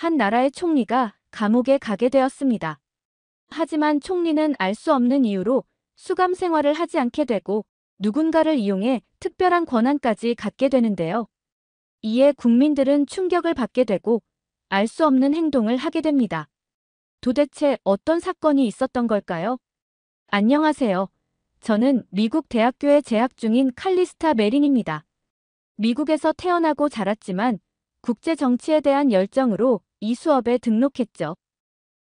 한 나라의 총리가 감옥에 가게 되었습니다. 하지만 총리는 알 수 없는 이유로 수감 생활을 하지 않게 되고 누군가를 이용해 특별한 권한까지 갖게 되는데요. 이에 국민들은 충격을 받게 되고 알 수 없는 행동을 하게 됩니다. 도대체 어떤 사건이 있었던 걸까요? 안녕하세요. 저는 미국 대학교에 재학 중인 칼리스타 메린입니다. 미국에서 태어나고 자랐지만 국제 정치에 대한 열정으로 이 수업에 등록했죠.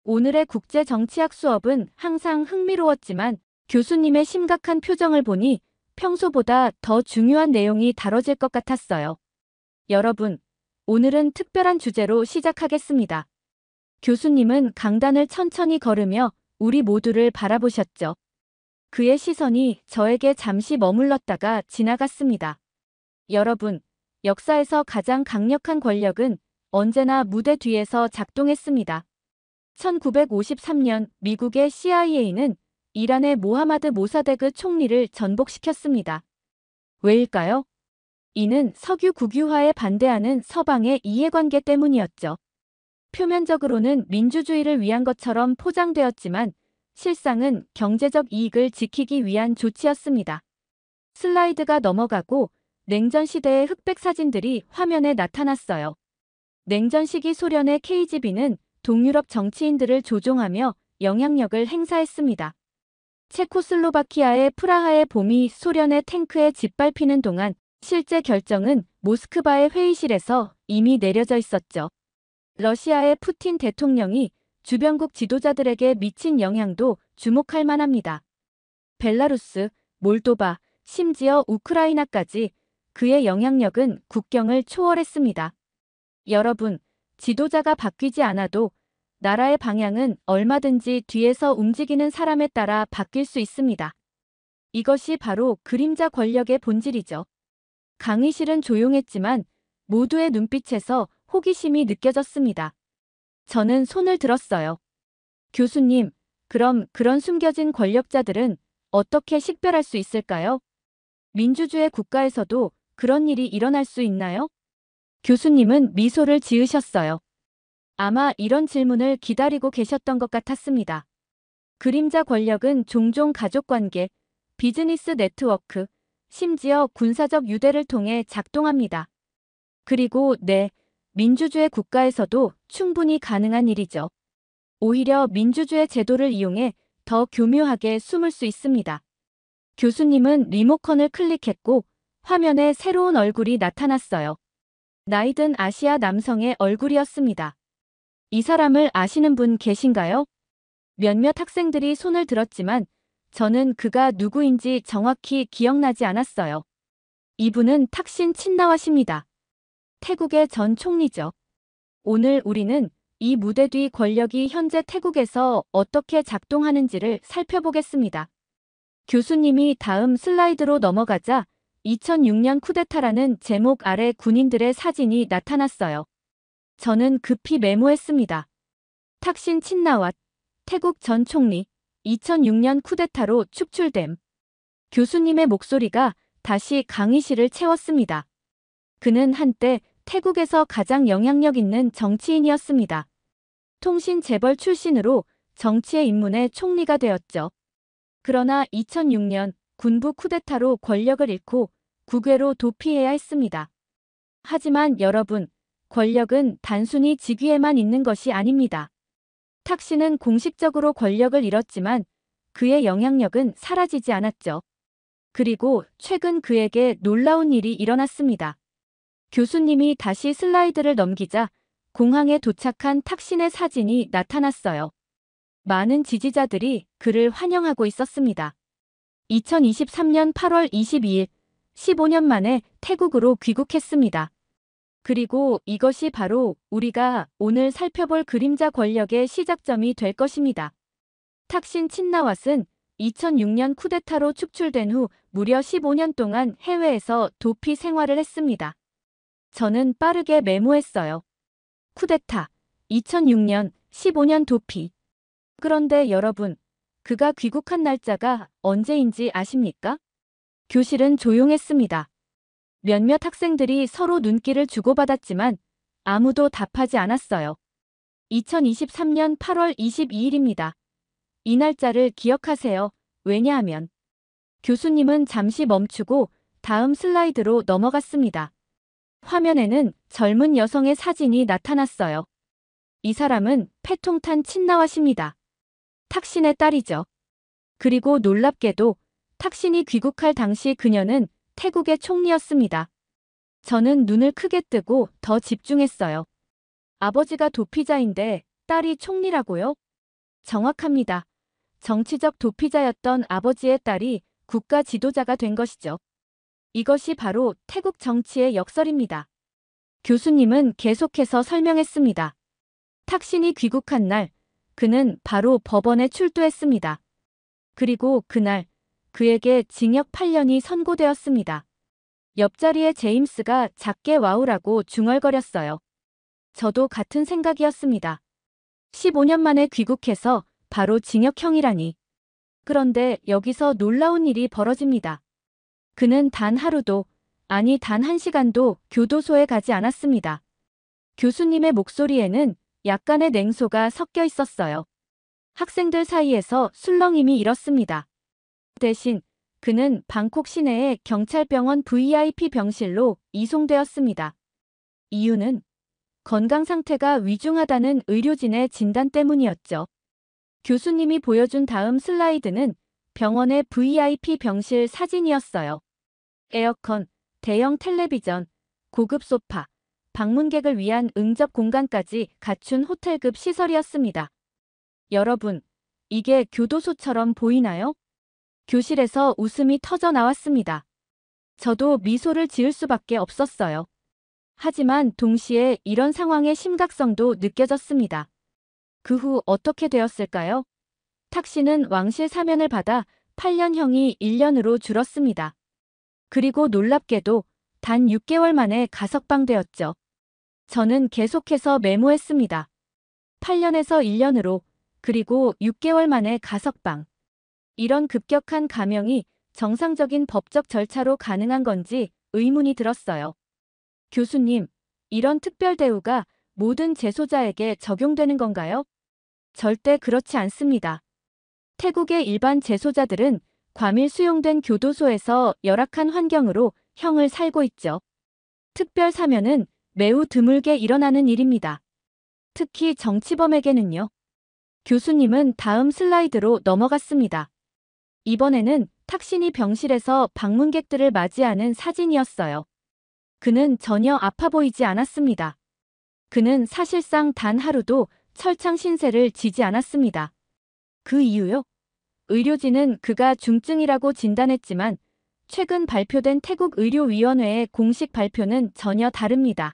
오늘의 국제 정치학 수업은 항상 흥미로웠지만 교수님의 심각한 표정을 보니 평소보다 더 중요한 내용이 다뤄질 것 같았어요. 여러분, 오늘은 특별한 주제로 시작하겠습니다. 교수님은 강단을 천천히 걸으며 우리 모두를 바라보셨죠. 그의 시선이 저에게 잠시 머물렀다가 지나갔습니다. 여러분, 역사에서 가장 강력한 권력은 언제나 무대 뒤에서 작동했습니다. 1953년 미국의 CIA는 이란의 모하마드 모사데그 총리를 전복시켰습니다. 왜일까요? 이는 석유 국유화에 반대하는 서방의 이해관계 때문이었죠. 표면적으로는 민주주의를 위한 것처럼 포장되었지만 실상은 경제적 이익을 지키기 위한 조치였습니다. 슬라이드가 넘어가고 냉전 시대의 흑백 사진들이 화면에 나타났어요. 냉전 시기 소련의 KGB는 동유럽 정치인들을 조종하며 영향력을 행사했습니다. 체코슬로바키아의 프라하의 봄이 소련의 탱크에 짓밟히는 동안 실제 결정은 모스크바의 회의실에서 이미 내려져 있었죠. 러시아의 푸틴 대통령이 주변국 지도자들에게 미친 영향도 주목할 만합니다. 벨라루스, 몰도바, 심지어 우크라이나까지 그의 영향력은 국경을 초월했습니다. 여러분, 지도자가 바뀌지 않아도 나라의 방향은 얼마든지 뒤에서 움직이는 사람에 따라 바뀔 수 있습니다. 이것이 바로 그림자 권력의 본질이죠. 강의실은 조용했지만 모두의 눈빛에서 호기심이 느껴졌습니다. 저는 손을 들었어요. 교수님, 그럼 그런 숨겨진 권력자들은 어떻게 식별할 수 있을까요? 민주주의 국가에서도 그런 일이 일어날 수 있나요? 교수님은 미소를 지으셨어요. 아마 이런 질문을 기다리고 계셨던 것 같았습니다. 그림자 권력은 종종 가족관계, 비즈니스 네트워크, 심지어 군사적 유대를 통해 작동합니다. 그리고 네, 민주주의 국가에서도 충분히 가능한 일이죠. 오히려 민주주의 제도를 이용해 더 교묘하게 숨을 수 있습니다. 교수님은 리모컨을 클릭했고 화면에 새로운 얼굴이 나타났어요. 나이든 아시아 남성의 얼굴이었습니다. 이 사람을 아시는 분 계신가요? 몇몇 학생들이 손을 들었지만 저는 그가 누구인지 정확히 기억나지 않았어요. 이분은 탁신 친나와십니다. 태국의 전 총리죠. 오늘 우리는 이 무대 뒤 권력이 현재 태국에서 어떻게 작동하는지를 살펴보겠습니다. 교수님이 다음 슬라이드로 넘어가자 2006년 쿠데타라는 제목 아래 군인들의 사진이 나타났어요. 저는 급히 메모했습니다. 탁신 친나왓, 태국 전 총리, 2006년 쿠데타로 축출됨. 교수님의 목소리가 다시 강의실을 채웠습니다. 그는 한때 태국에서 가장 영향력 있는 정치인이었습니다. 통신 재벌 출신으로 정치에 입문해 총리가 되었죠. 그러나 2006년 군부 쿠데타로 권력을 잃고 국외로 도피해야 했습니다. 하지만 여러분, 권력은 단순히 직위에만 있는 것이 아닙니다. 탁신은 공식적으로 권력을 잃었지만 그의 영향력은 사라지지 않았죠. 그리고 최근 그에게 놀라운 일이 일어났습니다. 교수님이 다시 슬라이드를 넘기자 공항에 도착한 탁신의 사진이 나타났어요. 많은 지지자들이 그를 환영하고 있었습니다. 2023년 8월 22일, 15년 만에 태국으로 귀국했습니다. 그리고 이것이 바로 우리가 오늘 살펴볼 그림자 권력의 시작점이 될 것입니다. 탁신 친나왓은 2006년 쿠데타로 축출된 후 무려 15년 동안 해외에서 도피 생활을 했습니다. 저는 빠르게 메모했어요. 쿠데타, 2006년, 15년 도피. 그런데 여러분, 그가 귀국한 날짜가 언제인지 아십니까? 교실은 조용했습니다. 몇몇 학생들이 서로 눈길을 주고받았지만 아무도 답하지 않았어요. 2023년 8월 22일입니다. 이 날짜를 기억하세요. 왜냐하면 교수님은 잠시 멈추고 다음 슬라이드로 넘어갔습니다. 화면에는 젊은 여성의 사진이 나타났어요. 이 사람은 패통탄 친나와십니다. 탁신의 딸이죠. 그리고 놀랍게도 탁신이 귀국할 당시 그녀는 태국의 총리였습니다. 저는 눈을 크게 뜨고 더 집중했어요. 아버지가 도피자인데 딸이 총리라고요? 정확합니다. 정치적 도피자였던 아버지의 딸이 국가 지도자가 된 것이죠. 이것이 바로 태국 정치의 역설입니다. 교수님은 계속해서 설명했습니다. 탁신이 귀국한 날, 그는 바로 법원에 출두했습니다. 그리고 그날, 그에게 징역 8년이 선고되었습니다. 옆자리에 제임스가 작게 와우라고 중얼거렸어요. 저도 같은 생각이었습니다. 15년 만에 귀국해서 바로 징역형이라니. 그런데 여기서 놀라운 일이 벌어집니다. 그는 단 하루도, 아니 단 1시간도 교도소에 가지 않았습니다. 교수님의 목소리에는 약간의 냉소가 섞여 있었어요. 학생들 사이에서 술렁임이 일었습니다. 대신 그는 방콕 시내의 경찰병원 VIP 병실로 이송되었습니다. 이유는 건강 상태가 위중하다는 의료진의 진단 때문이었죠. 교수님이 보여준 다음 슬라이드는 병원의 VIP 병실 사진이었어요. 에어컨, 대형 텔레비전, 고급 소파, 방문객을 위한 응접 공간까지 갖춘 호텔급 시설이었습니다. 여러분, 이게 교도소처럼 보이나요? 교실에서 웃음이 터져 나왔습니다. 저도 미소를 지을 수밖에 없었어요. 하지만 동시에 이런 상황의 심각성도 느껴졌습니다. 그 후 어떻게 되었을까요? 탁신은 왕실 사면을 받아 8년형이 1년으로 줄었습니다. 그리고 놀랍게도 단 6개월 만에 가석방되었죠. 저는 계속해서 메모했습니다. 8년에서 1년으로, 그리고 6개월 만에 가석방. 이런 급격한 감형이 정상적인 법적 절차로 가능한 건지 의문이 들었어요. 교수님, 이런 특별 대우가 모든 재소자에게 적용되는 건가요? 절대 그렇지 않습니다. 태국의 일반 재소자들은 과밀 수용된 교도소에서 열악한 환경으로 형을 살고 있죠. 특별 사면은 매우 드물게 일어나는 일입니다. 특히 정치범에게는요. 교수님은 다음 슬라이드로 넘어갔습니다. 이번에는 탁신이 병실에서 방문객들을 맞이하는 사진이었어요. 그는 전혀 아파 보이지 않았습니다. 그는 사실상 단 하루도 철창 신세를 지지 않았습니다. 그 이유요? 의료진은 그가 중증이라고 진단했지만 최근 발표된 태국의료위원회의 공식 발표는 전혀 다릅니다.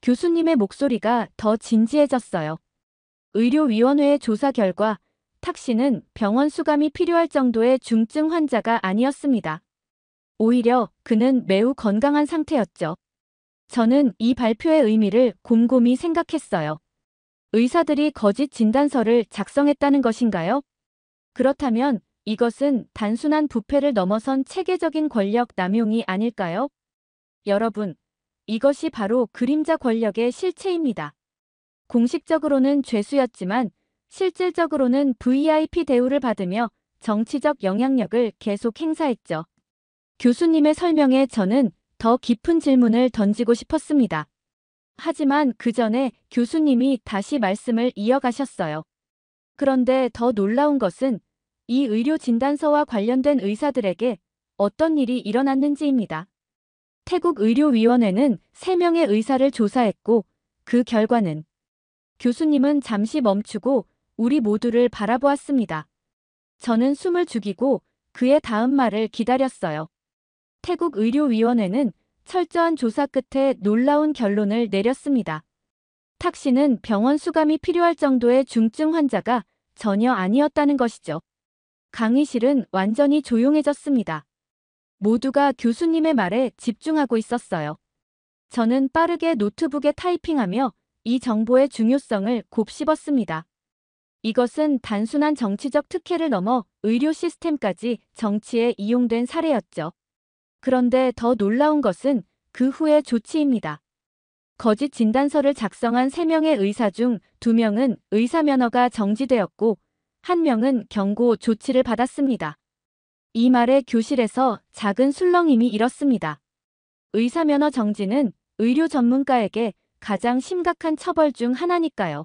교수님의 목소리가 더 진지해졌어요. 의료위원회의 조사 결과 탁신은 병원 수감이 필요할 정도의 중증 환자가 아니었습니다. 오히려 그는 매우 건강한 상태였죠. 저는 이 발표의 의미를 곰곰이 생각했어요. 의사들이 거짓 진단서를 작성했다는 것인가요? 그렇다면 이것은 단순한 부패를 넘어선 체계적인 권력 남용이 아닐까요? 여러분, 이것이 바로 그림자 권력의 실체입니다. 공식적으로는 죄수였지만 실질적으로는 VIP 대우를 받으며 정치적 영향력을 계속 행사했죠. 교수님의 설명에 저는 더 깊은 질문을 던지고 싶었습니다. 하지만 그 전에 교수님이 다시 말씀을 이어가셨어요. 그런데 더 놀라운 것은 이 의료 진단서와 관련된 의사들에게 어떤 일이 일어났는지입니다. 태국의료위원회는 3명의 의사를 조사했고 그 결과는 교수님은 잠시 멈추고 우리 모두를 바라보았습니다. 저는 숨을 죽이고 그의 다음 말을 기다렸어요. 태국의료위원회는 철저한 조사 끝에 놀라운 결론을 내렸습니다. 탁신은 병원 수감이 필요할 정도의 중증 환자가 전혀 아니었다는 것이죠. 강의실은 완전히 조용해졌습니다. 모두가 교수님의 말에 집중하고 있었어요. 저는 빠르게 노트북에 타이핑하며 이 정보의 중요성을 곱씹었습니다. 이것은 단순한 정치적 특혜를 넘어 의료 시스템까지 정치에 이용된 사례였죠. 그런데 더 놀라운 것은 그 후의 조치입니다. 거짓 진단서를 작성한 3명의 의사 중 2명은 의사 면허가 정지되었고 1명은 경고 조치를 받았습니다. 이 말에 교실에서 작은 술렁임이 일었습니다. 의사 면허 정지는 의료 전문가에게 가장 심각한 처벌 중 하나니까요.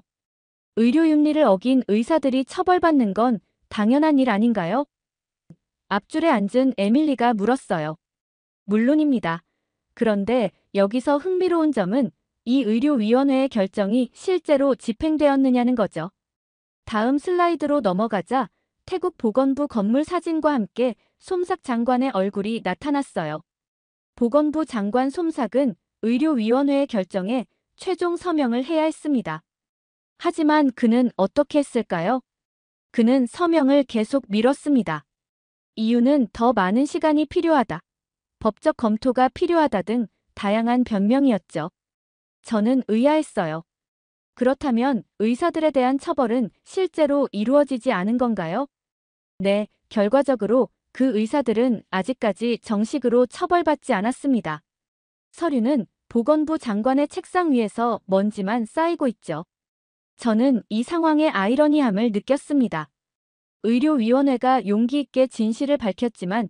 의료 윤리를 어긴 의사들이 처벌받는 건 당연한 일 아닌가요? 앞줄에 앉은 에밀리가 물었어요. 물론입니다. 그런데 여기서 흥미로운 점은 이 의료위원회의 결정이 실제로 집행되었느냐는 거죠. 다음 슬라이드로 넘어가자 태국 보건부 건물 사진과 함께 솜삭 장관의 얼굴이 나타났어요. 보건부 장관 솜삭은 의료위원회의 결정에 최종 서명을 해야 했습니다. 하지만 그는 어떻게 했을까요? 그는 서명을 계속 미뤘습니다. 이유는 더 많은 시간이 필요하다, 법적 검토가 필요하다 등 다양한 변명이었죠. 저는 의아했어요. 그렇다면 의사들에 대한 처벌은 실제로 이루어지지 않은 건가요? 네, 결과적으로 그 의사들은 아직까지 정식으로 처벌받지 않았습니다. 서류는 보건부 장관의 책상 위에서 먼지만 쌓이고 있죠. 저는 이 상황의 아이러니함을 느꼈습니다. 의료위원회가 용기 있게 진실을 밝혔지만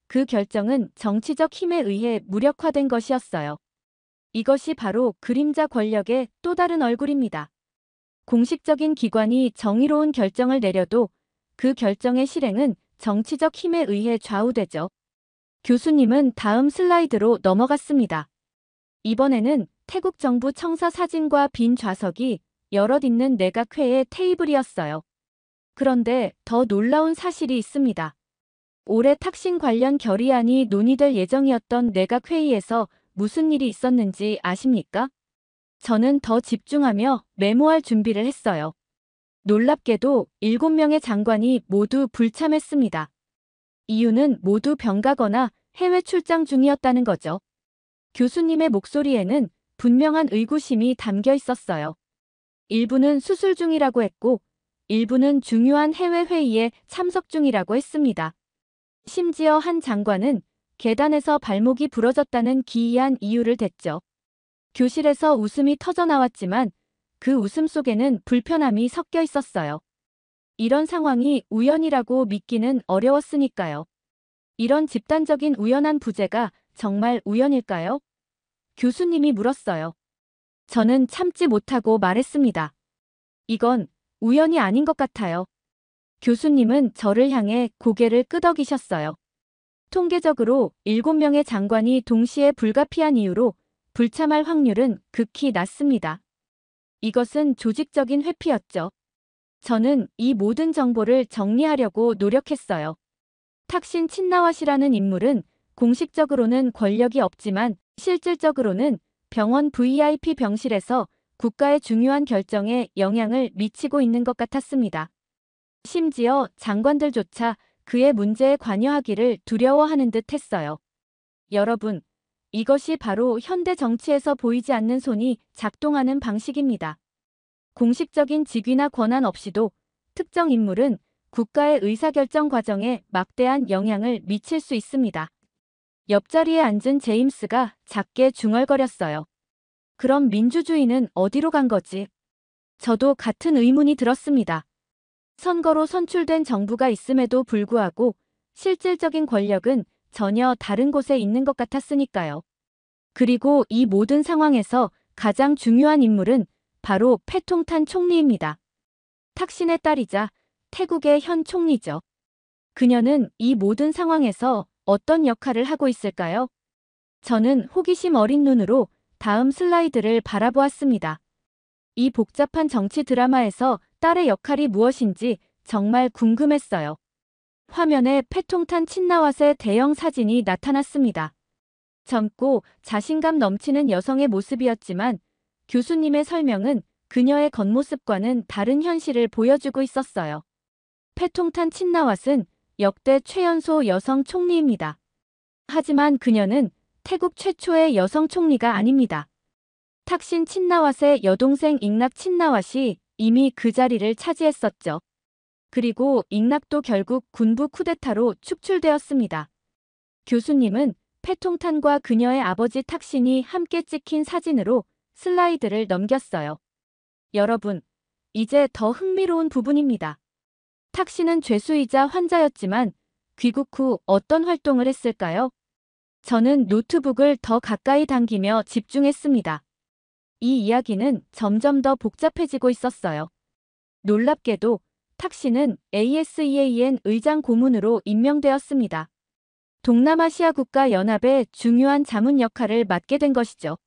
그 결정은 정치적 힘에 의해 무력화된 것이었어요. 이것이 바로 그림자 권력의 또 다른 얼굴입니다. 공식적인 기관이 정의로운 결정을 내려도 그 결정의 실행은 정치적 힘에 의해 좌우되죠. 교수님은 다음 슬라이드로 넘어갔습니다. 이번에는 태국 정부 청사 사진과 빈 좌석이 여럿 있는 내각회의 테이블이었어요. 그런데 더 놀라운 사실이 있습니다. 올해 탁신 관련 결의안이 논의될 예정이었던 내각회의에서 무슨 일이 있었는지 아십니까? 저는 더 집중하며 메모할 준비를 했어요. 놀랍게도 7명의 장관이 모두 불참했습니다. 이유는 모두 병가거나 해외 출장 중이었다는 거죠. 교수님의 목소리에는 분명한 의구심이 담겨 있었어요. 일부는 수술 중이라고 했고, 일부는 중요한 해외 회의에 참석 중이라고 했습니다. 심지어 한 장관은 계단에서 발목이 부러졌다는 기이한 이유를 댔죠. 교실에서 웃음이 터져나왔지만 그 웃음 속에는 불편함이 섞여 있었어요. 이런 상황이 우연이라고 믿기는 어려웠으니까요. 이런 집단적인 우연한 부재가 정말 우연일까요? 교수님이 물었어요. 저는 참지 못하고 말했습니다. 이건 우연이 아닌 것 같아요. 교수님은 저를 향해 고개를 끄덕이셨어요. 통계적으로 7명의 장관이 동시에 불가피한 이유로 불참할 확률은 극히 낮습니다. 이것은 조직적인 회피였죠. 저는 이 모든 정보를 정리하려고 노력했어요. 탁신 친나와시라는 인물은 공식적으로는 권력이 없지만 실질적으로는 병원 VIP 병실에서 국가의 중요한 결정에 영향을 미치고 있는 것 같았습니다. 심지어 장관들조차 그의 문제에 관여하기를 두려워하는 듯 했어요. 여러분, 이것이 바로 현대 정치에서 보이지 않는 손이 작동하는 방식입니다. 공식적인 직위나 권한 없이도 특정 인물은 국가의 의사결정 과정에 막대한 영향을 미칠 수 있습니다. 옆자리에 앉은 제임스가 작게 중얼거렸어요. 그럼 민주주의는 어디로 간 거지? 저도 같은 의문이 들었습니다. 선거로 선출된 정부가 있음에도 불구하고 실질적인 권력은 전혀 다른 곳에 있는 것 같았으니까요. 그리고 이 모든 상황에서 가장 중요한 인물은 바로 패통탄 총리입니다. 탁신의 딸이자 태국의 현 총리죠. 그녀는 이 모든 상황에서 어떤 역할을 하고 있을까요? 저는 호기심 어린 눈으로 다음 슬라이드를 바라보았습니다. 이 복잡한 정치 드라마에서 딸의 역할이 무엇인지 정말 궁금했어요. 화면에 패통탄 친나왓의 대형 사진이 나타났습니다. 젊고 자신감 넘치는 여성의 모습이었지만 교수님의 설명은 그녀의 겉모습과는 다른 현실을 보여주고 있었어요. 패통탄 친나왓은 역대 최연소 여성 총리입니다. 하지만 그녀는 태국 최초의 여성 총리가 아닙니다. 탁신 친나왓의 여동생 잉낙 친나왓이 이미 그 자리를 차지했었죠. 그리고 잉낙도 결국 군부 쿠데타로 축출되었습니다. 교수님은 패통탄과 그녀의 아버지 탁신이 함께 찍힌 사진으로 슬라이드를 넘겼어요. 여러분, 이제 더 흥미로운 부분입니다. 탁신은 죄수이자 환자였지만 귀국 후 어떤 활동을 했을까요? 저는 노트북을 더 가까이 당기며 집중했습니다. 이 이야기는 점점 더 복잡해지고 있었어요. 놀랍게도 탁신은 ASEAN 의장 고문으로 임명되었습니다. 동남아시아 국가 연합의 중요한 자문 역할을 맡게 된 것이죠.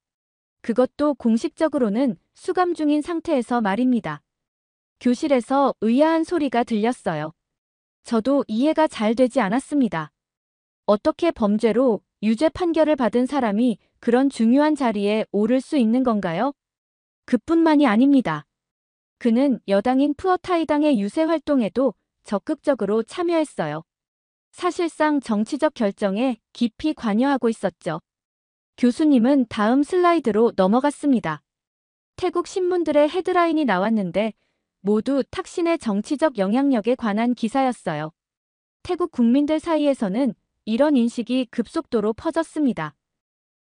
그것도 공식적으로는 수감 중인 상태에서 말입니다. 교실에서 의아한 소리가 들렸어요. 저도 이해가 잘 되지 않았습니다. 어떻게 범죄로 유죄 판결을 받은 사람이 그런 중요한 자리에 오를 수 있는 건가요? 그뿐만이 아닙니다. 그는 여당인 푸어타이당의 유세 활동에도 적극적으로 참여했어요. 사실상 정치적 결정에 깊이 관여하고 있었죠. 교수님은 다음 슬라이드로 넘어갔습니다. 태국 신문들의 헤드라인이 나왔는데 모두 탁신의 정치적 영향력에 관한 기사였어요. 태국 국민들 사이에서는 이런 인식이 급속도로 퍼졌습니다.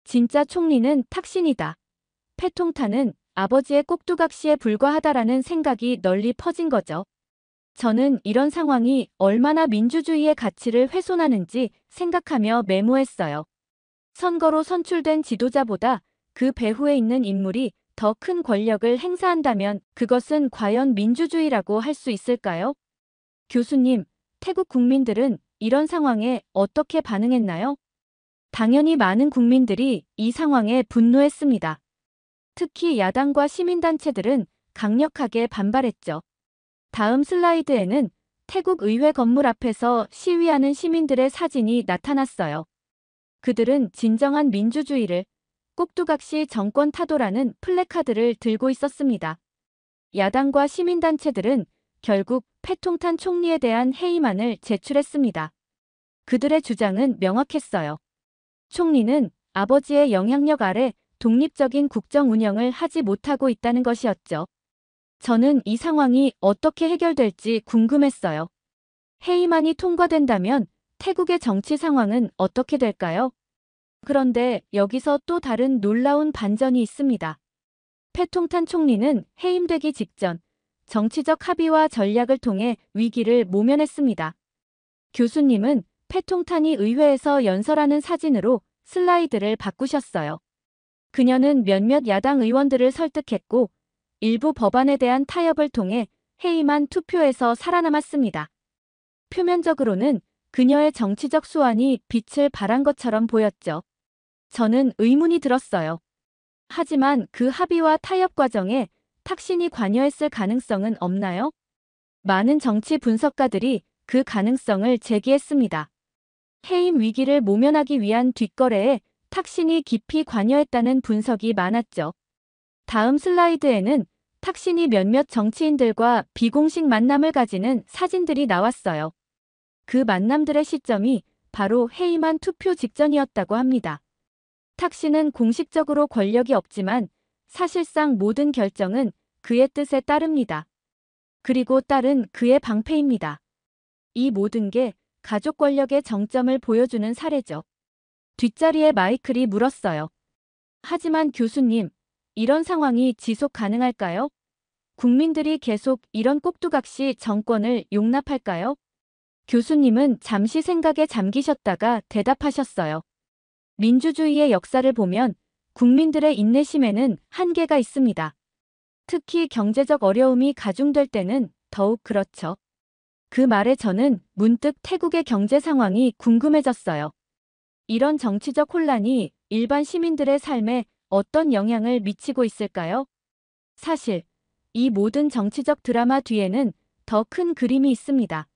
진짜 총리는 탁신이다. 패통탄은 아버지의 꼭두각시에 불과하다라는 생각이 널리 퍼진 거죠. 저는 이런 상황이 얼마나 민주주의의 가치를 훼손하는지 생각하며 메모했어요. 선거로 선출된 지도자보다 그 배후에 있는 인물이 더 큰 권력을 행사한다면 그것은 과연 민주주의라고 할 수 있을까요? 교수님, 태국 국민들은 이런 상황에 어떻게 반응했나요? 당연히 많은 국민들이 이 상황에 분노했습니다. 특히 야당과 시민단체들은 강력하게 반발했죠. 다음 슬라이드에는 태국 의회 건물 앞에서 시위하는 시민들의 사진이 나타났어요. 그들은 진정한 민주주의를 꼭두각시 정권 타도라는 플래카드를 들고 있었습니다. 야당과 시민단체들은 결국 패통탄 총리에 대한 해임안을 제출했습니다. 그들의 주장은 명확했어요. 총리는 아버지의 영향력 아래 독립적인 국정 운영을 하지 못하고 있다는 것이었죠. 저는 이 상황이 어떻게 해결될지 궁금했어요. 해임안이 통과된다면 태국의 정치 상황은 어떻게 될까요? 그런데 여기서 또 다른 놀라운 반전이 있습니다. 패통탄 총리는 해임되기 직전 정치적 합의와 전략을 통해 위기를 모면했습니다. 교수님은 패통탄이 의회에서 연설하는 사진으로 슬라이드를 바꾸셨어요. 그녀는 몇몇 야당 의원들을 설득했고 일부 법안에 대한 타협을 통해 해임한 투표에서 살아남았습니다. 표면적으로는 그녀의 정치적 수완이 빛을 발한 것처럼 보였죠. 저는 의문이 들었어요. 하지만 그 합의와 타협 과정에 탁신이 관여했을 가능성은 없나요? 많은 정치 분석가들이 그 가능성을 제기했습니다. 해임 위기를 모면하기 위한 뒷거래에 탁신이 깊이 관여했다는 분석이 많았죠. 다음 슬라이드에는 탁신이 몇몇 정치인들과 비공식 만남을 가지는 사진들이 나왔어요. 그 만남들의 시점이 바로 해임한 투표 직전이었다고 합니다. 탁신은 공식적으로 권력이 없지만 사실상 모든 결정은 그의 뜻에 따릅니다. 그리고 딸은 그의 방패입니다. 이 모든 게 가족 권력의 정점을 보여주는 사례죠. 뒷자리에 마이클이 물었어요. 하지만 교수님, 이런 상황이 지속 가능할까요? 국민들이 계속 이런 꼭두각시 정권을 용납할까요? 교수님은 잠시 생각에 잠기셨다가 대답하셨어요. 민주주의의 역사를 보면 국민들의 인내심에는 한계가 있습니다. 특히 경제적 어려움이 가중될 때는 더욱 그렇죠. 그 말에 저는 문득 태국의 경제 상황이 궁금해졌어요. 이런 정치적 혼란이 일반 시민들의 삶에 어떤 영향을 미치고 있을까요? 사실 이 모든 정치적 드라마 뒤에는 더 큰 그림이 있습니다.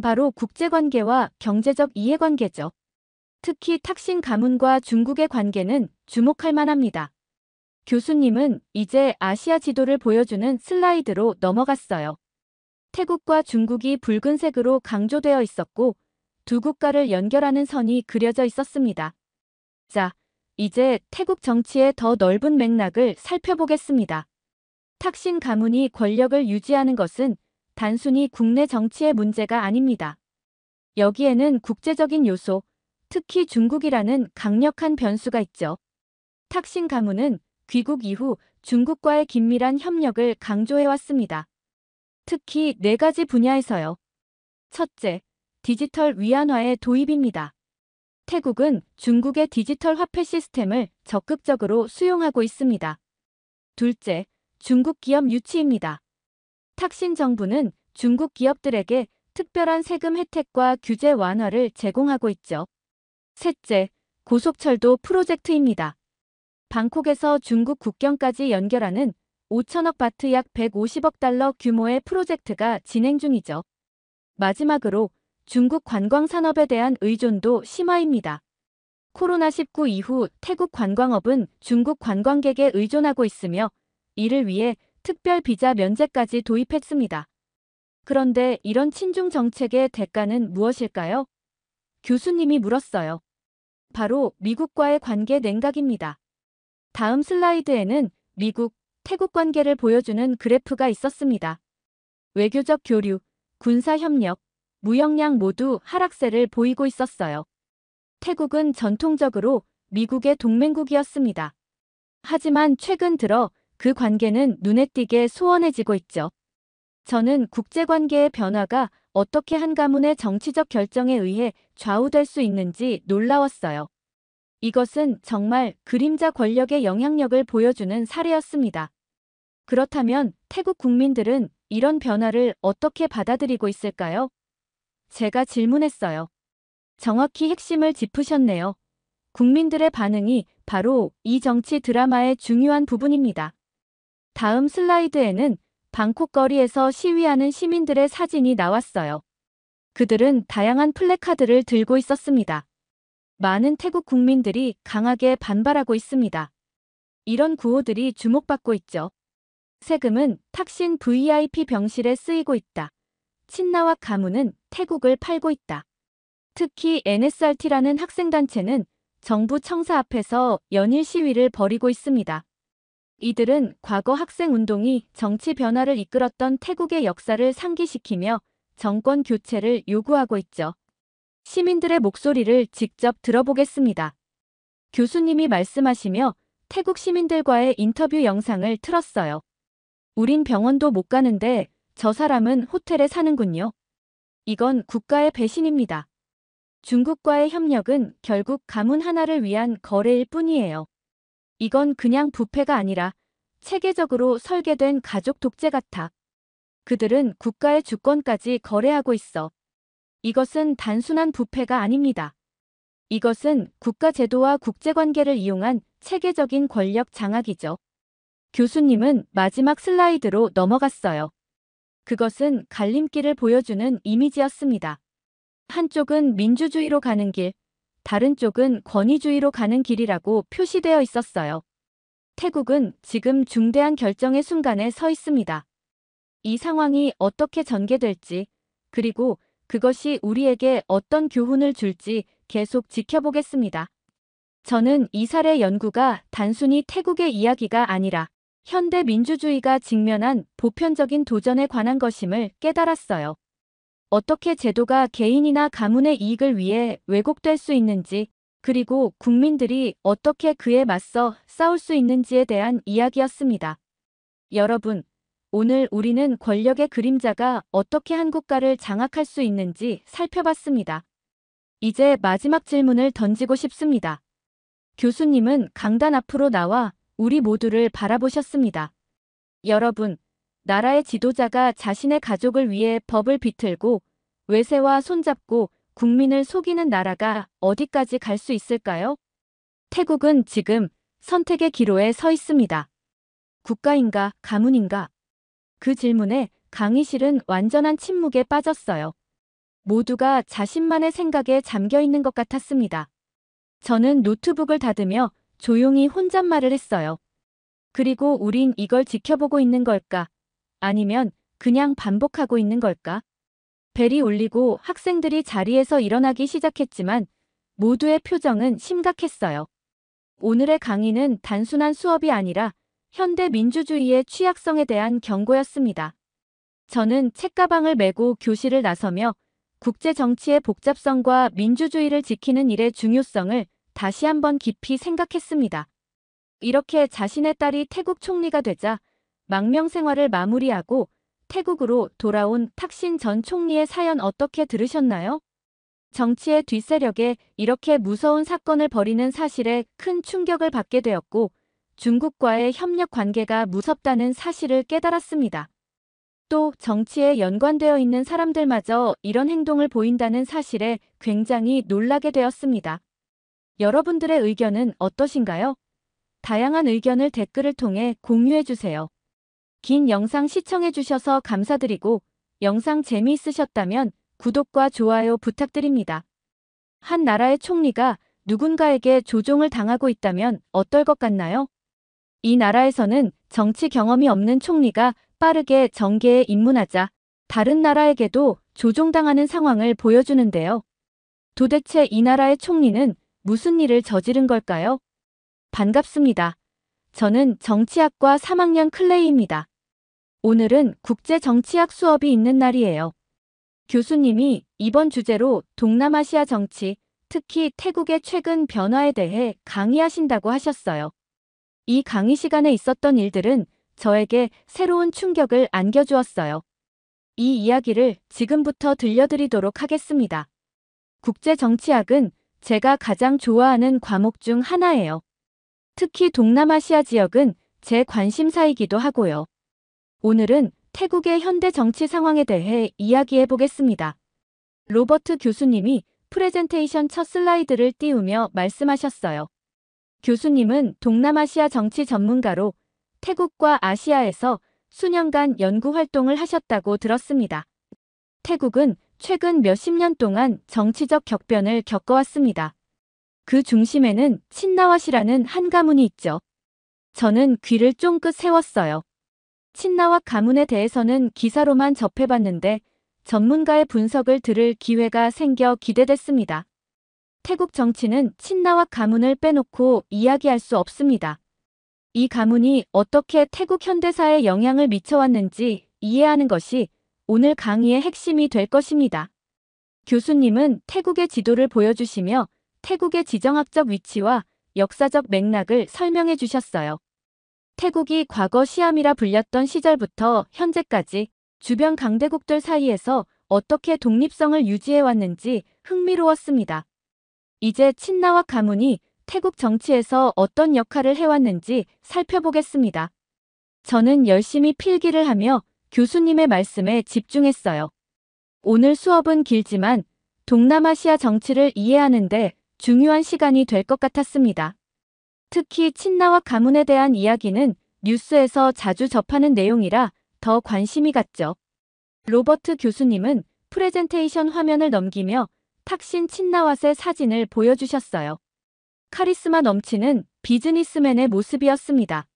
바로 국제관계와 경제적 이해관계죠. 특히 탁신 가문과 중국의 관계는 주목할 만합니다. 교수님은 이제 아시아 지도를 보여주는 슬라이드로 넘어갔어요. 태국과 중국이 붉은색으로 강조되어 있었고 두 국가를 연결하는 선이 그려져 있었습니다. 자, 이제 태국 정치의 더 넓은 맥락을 살펴보겠습니다. 탁신 가문이 권력을 유지하는 것은 단순히 국내 정치의 문제가 아닙니다. 여기에는 국제적인 요소, 특히 중국이라는 강력한 변수가 있죠. 탁신 가문은 귀국 이후 중국과의 긴밀한 협력을 강조해왔습니다. 특히 4가지 분야에서요. 첫째, 디지털 위안화의 도입입니다. 태국은 중국의 디지털 화폐 시스템을 적극적으로 수용하고 있습니다. 둘째, 중국 기업 유치입니다. 탁신 정부는 중국 기업들에게 특별한 세금 혜택과 규제 완화를 제공하고 있죠. 셋째, 고속철도 프로젝트입니다. 방콕에서 중국 국경까지 연결하는 5천억 바트 약 150억 달러 규모의 프로젝트가 진행 중이죠. 마지막으로 중국 관광 산업에 대한 의존도 심화입니다. 코로나19 이후 태국 관광업은 중국 관광객에 의존하고 있으며 이를 위해 특별 비자 면제까지 도입했습니다. 그런데 이런 친중 정책의 대가는 무엇일까요? 교수님이 물었어요. 바로 미국과의 관계 냉각입니다. 다음 슬라이드에는 미국, 태국 관계를 보여주는 그래프가 있었습니다. 외교적 교류, 군사협력, 무역량 모두 하락세를 보이고 있었어요. 태국은 전통적으로 미국의 동맹국이었습니다. 하지만 최근 들어 그 관계는 눈에 띄게 소원해지고 있죠. 저는 국제관계의 변화가 어떻게 한 가문의 정치적 결정에 의해 좌우될 수 있는지 놀라웠어요. 이것은 정말 그림자 권력의 영향력을 보여주는 사례였습니다. 그렇다면 태국 국민들은 이런 변화를 어떻게 받아들이고 있을까요? 제가 질문했어요. 정확히 핵심을 짚으셨네요. 국민들의 반응이 바로 이 정치 드라마의 중요한 부분입니다. 다음 슬라이드에는 방콕 거리에서 시위하는 시민들의 사진이 나왔어요. 그들은 다양한 플래카드를 들고 있었습니다. 많은 태국 국민들이 강하게 반발하고 있습니다. 이런 구호들이 주목받고 있죠. 세금은 탁신 VIP 병실에 쓰이고 있다. 친나와 가문은 태국을 팔고 있다. 특히 NSRT라는 학생단체는 정부 청사 앞에서 연일 시위를 벌이고 있습니다. 이들은 과거 학생운동이 정치 변화를 이끌었던 태국의 역사를 상기시키며 정권 교체를 요구하고 있죠. 시민들의 목소리를 직접 들어보겠습니다. 교수님이 말씀하시며 태국 시민들과의 인터뷰 영상을 틀었어요. 우린 병원도 못 가는데 저 사람은 호텔에 사는군요. 이건 국가의 배신입니다. 중국과의 협력은 결국 가문 하나를 위한 거래일 뿐이에요. 이건 그냥 부패가 아니라 체계적으로 설계된 가족 독재 같아. 그들은 국가의 주권까지 거래하고 있어. 이것은 단순한 부패가 아닙니다. 이것은 국가 제도와 국제관계를 이용한 체계적인 권력 장악이죠. 교수님은 마지막 슬라이드로 넘어갔어요. 그것은 갈림길을 보여주는 이미지였습니다. 한쪽은 민주주의로 가는 길, 다른 쪽은 권위주의로 가는 길이라고 표시되어 있었어요. 태국은 지금 중대한 결정의 순간에 서 있습니다. 이 상황이 어떻게 전개될지, 그리고 그것이 우리에게 어떤 교훈을 줄지 계속 지켜보겠습니다. 저는 이 사례 연구가 단순히 태국의 이야기가 아니라 현대 민주주의가 직면한 보편적인 도전에 관한 것임을 깨달았어요. 어떻게 제도가 개인이나 가문의 이익을 위해 왜곡될 수 있는지, 그리고 국민들이 어떻게 그에 맞서 싸울 수 있는지에 대한 이야기였습니다. 여러분, 오늘 우리는 권력의 그림자가 어떻게 한 국가를 장악할 수 있는지 살펴봤습니다. 이제 마지막 질문을 던지고 싶습니다. 교수님은 강단 앞으로 나와 우리 모두를 바라보셨습니다. 여러분, 나라의 지도자가 자신의 가족을 위해 법을 비틀고 외세와 손잡고 국민을 속이는 나라가 어디까지 갈 수 있을까요? 태국은 지금 선택의 기로에 서 있습니다. 국가인가, 가문인가? 그 질문에 강의실은 완전한 침묵에 빠졌어요. 모두가 자신만의 생각에 잠겨 있는 것 같았습니다. 저는 노트북을 닫으며 조용히 혼잣말을 했어요. 그리고 우린 이걸 지켜보고 있는 걸까? 아니면 그냥 반복하고 있는 걸까? 벨이 울리고 학생들이 자리에서 일어나기 시작했지만 모두의 표정은 심각했어요. 오늘의 강의는 단순한 수업이 아니라 현대 민주주의의 취약성에 대한 경고였습니다. 저는 책가방을 메고 교실을 나서며 국제 정치의 복잡성과 민주주의를 지키는 일의 중요성을 다시 한번 깊이 생각했습니다. 이렇게 자신의 딸이 태국 총리가 되자 망명 생활을 마무리하고 태국으로 돌아온 탁신 전 총리의 사연 어떻게 들으셨나요? 정치의 뒷세력에 이렇게 무서운 사건을 벌이는 사실에 큰 충격을 받게 되었고 중국과의 협력 관계가 무섭다는 사실을 깨달았습니다. 또 정치에 연관되어 있는 사람들마저 이런 행동을 보인다는 사실에 굉장히 놀라게 되었습니다. 여러분들의 의견은 어떠신가요? 다양한 의견을 댓글을 통해 공유해주세요. 긴 영상 시청해주셔서 감사드리고 영상 재미있으셨다면 구독과 좋아요 부탁드립니다. 한 나라의 총리가 누군가에게 조종을 당하고 있다면 어떨 것 같나요? 이 나라에서는 정치 경험이 없는 총리가 빠르게 정계에 입문하자 다른 나라에게도 조종당하는 상황을 보여주는데요. 도대체 이 나라의 총리는 무슨 일을 저지른 걸까요? 반갑습니다. 저는 정치학과 3학년 클레이입니다. 오늘은 국제정치학 수업이 있는 날이에요. 교수님이 이번 주제로 동남아시아 정치, 특히 태국의 최근 변화에 대해 강의하신다고 하셨어요. 이 강의 시간에 있었던 일들은 저에게 새로운 충격을 안겨주었어요. 이 이야기를 지금부터 들려드리도록 하겠습니다. 국제정치학은 제가 가장 좋아하는 과목 중 하나예요. 특히 동남아시아 지역은 제 관심사이기도 하고요. 오늘은 태국의 현대 정치 상황에 대해 이야기해 보겠습니다. 로버트 교수님이 프레젠테이션 첫 슬라이드를 띄우며 말씀하셨어요. 교수님은 동남아시아 정치 전문가로 태국과 아시아에서 수년간 연구 활동을 하셨다고 들었습니다. 태국은 최근 몇십 년 동안 정치적 격변을 겪어왔습니다. 그 중심에는 친나왓이라는 한 가문이 있죠. 저는 귀를 쫑긋 세웠어요. 친나왓 가문에 대해서는 기사로만 접해봤는데 전문가의 분석을 들을 기회가 생겨 기대됐습니다. 태국 정치는 친나왓 가문을 빼놓고 이야기할 수 없습니다. 이 가문이 어떻게 태국 현대사에 영향을 미쳐왔는지 이해하는 것이 오늘 강의의 핵심이 될 것입니다. 교수님은 태국의 지도를 보여주시며 태국의 지정학적 위치와 역사적 맥락을 설명해 주셨어요. 태국이 과거 시암이라 불렸던 시절부터 현재까지 주변 강대국들 사이에서 어떻게 독립성을 유지해왔는지 흥미로웠습니다. 이제 친나왓 가문이 태국 정치에서 어떤 역할을 해왔는지 살펴보겠습니다. 저는 열심히 필기를 하며 교수님의 말씀에 집중했어요. 오늘 수업은 길지만 동남아시아 정치를 이해하는데 중요한 시간이 될 것 같았습니다. 특히 친나왓 가문에 대한 이야기는 뉴스에서 자주 접하는 내용이라 더 관심이 갔죠. 로버트 교수님은 프레젠테이션 화면을 넘기며 탁신 친나왓의 사진을 보여주셨어요. 카리스마 넘치는 비즈니스맨의 모습이었습니다.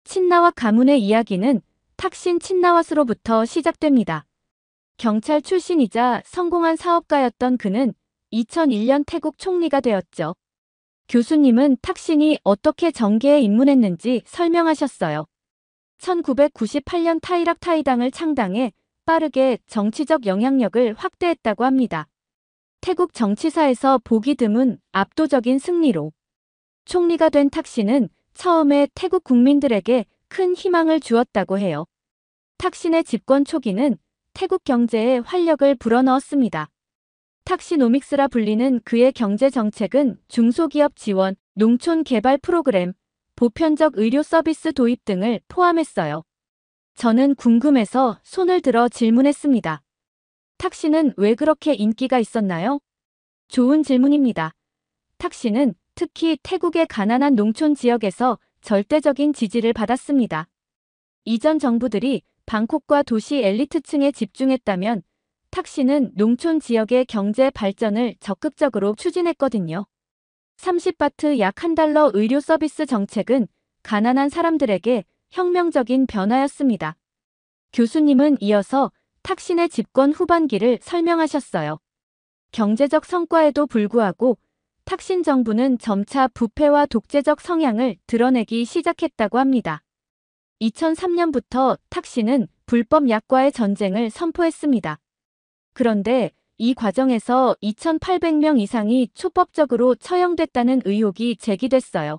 친나왓 가문의 이야기는 탁신 친나왓으로부터 시작됩니다. 경찰 출신이자 성공한 사업가였던 그는 2001년 태국 총리가 되었죠. 교수님은 탁신이 어떻게 정계에 입문했는지 설명하셨어요. 1998년 타이락 타이당을 창당해 빠르게 정치적 영향력을 확대했다고 합니다. 태국 정치사에서 보기 드문 압도적인 승리로 총리가 된 탁신은 처음에 태국 국민들에게 큰 희망을 주었다고 해요. 탁신의 집권 초기는 태국 경제에 활력을 불어넣었습니다. 탁시노믹스라 불리는 그의 경제 정책은 중소기업 지원, 농촌 개발 프로그램, 보편적 의료 서비스 도입 등을 포함했어요. 저는 궁금해서 손을 들어 질문했습니다. 탁시는 왜 그렇게 인기가 있었나요? 좋은 질문입니다. 탁시는 특히 태국의 가난한 농촌 지역에서 절대적인 지지를 받았습니다. 이전 정부들이 방콕과 도시 엘리트층에 집중했다면 탁시는 농촌 지역의 경제 발전을 적극적으로 추진했거든요. 30바트 약 $1 의료 서비스 정책은 가난한 사람들에게 혁명적인 변화였습니다. 교수님은 이어서 탁신의 집권 후반기를 설명하셨어요. 경제적 성과에도 불구하고 탁신 정부는 점차 부패와 독재적 성향을 드러내기 시작했다고 합니다. 2003년부터 탁신은 불법 약과의 전쟁을 선포했습니다. 그런데 이 과정에서 2,800명 이상이 초법적으로 처형됐다는 의혹이 제기됐어요.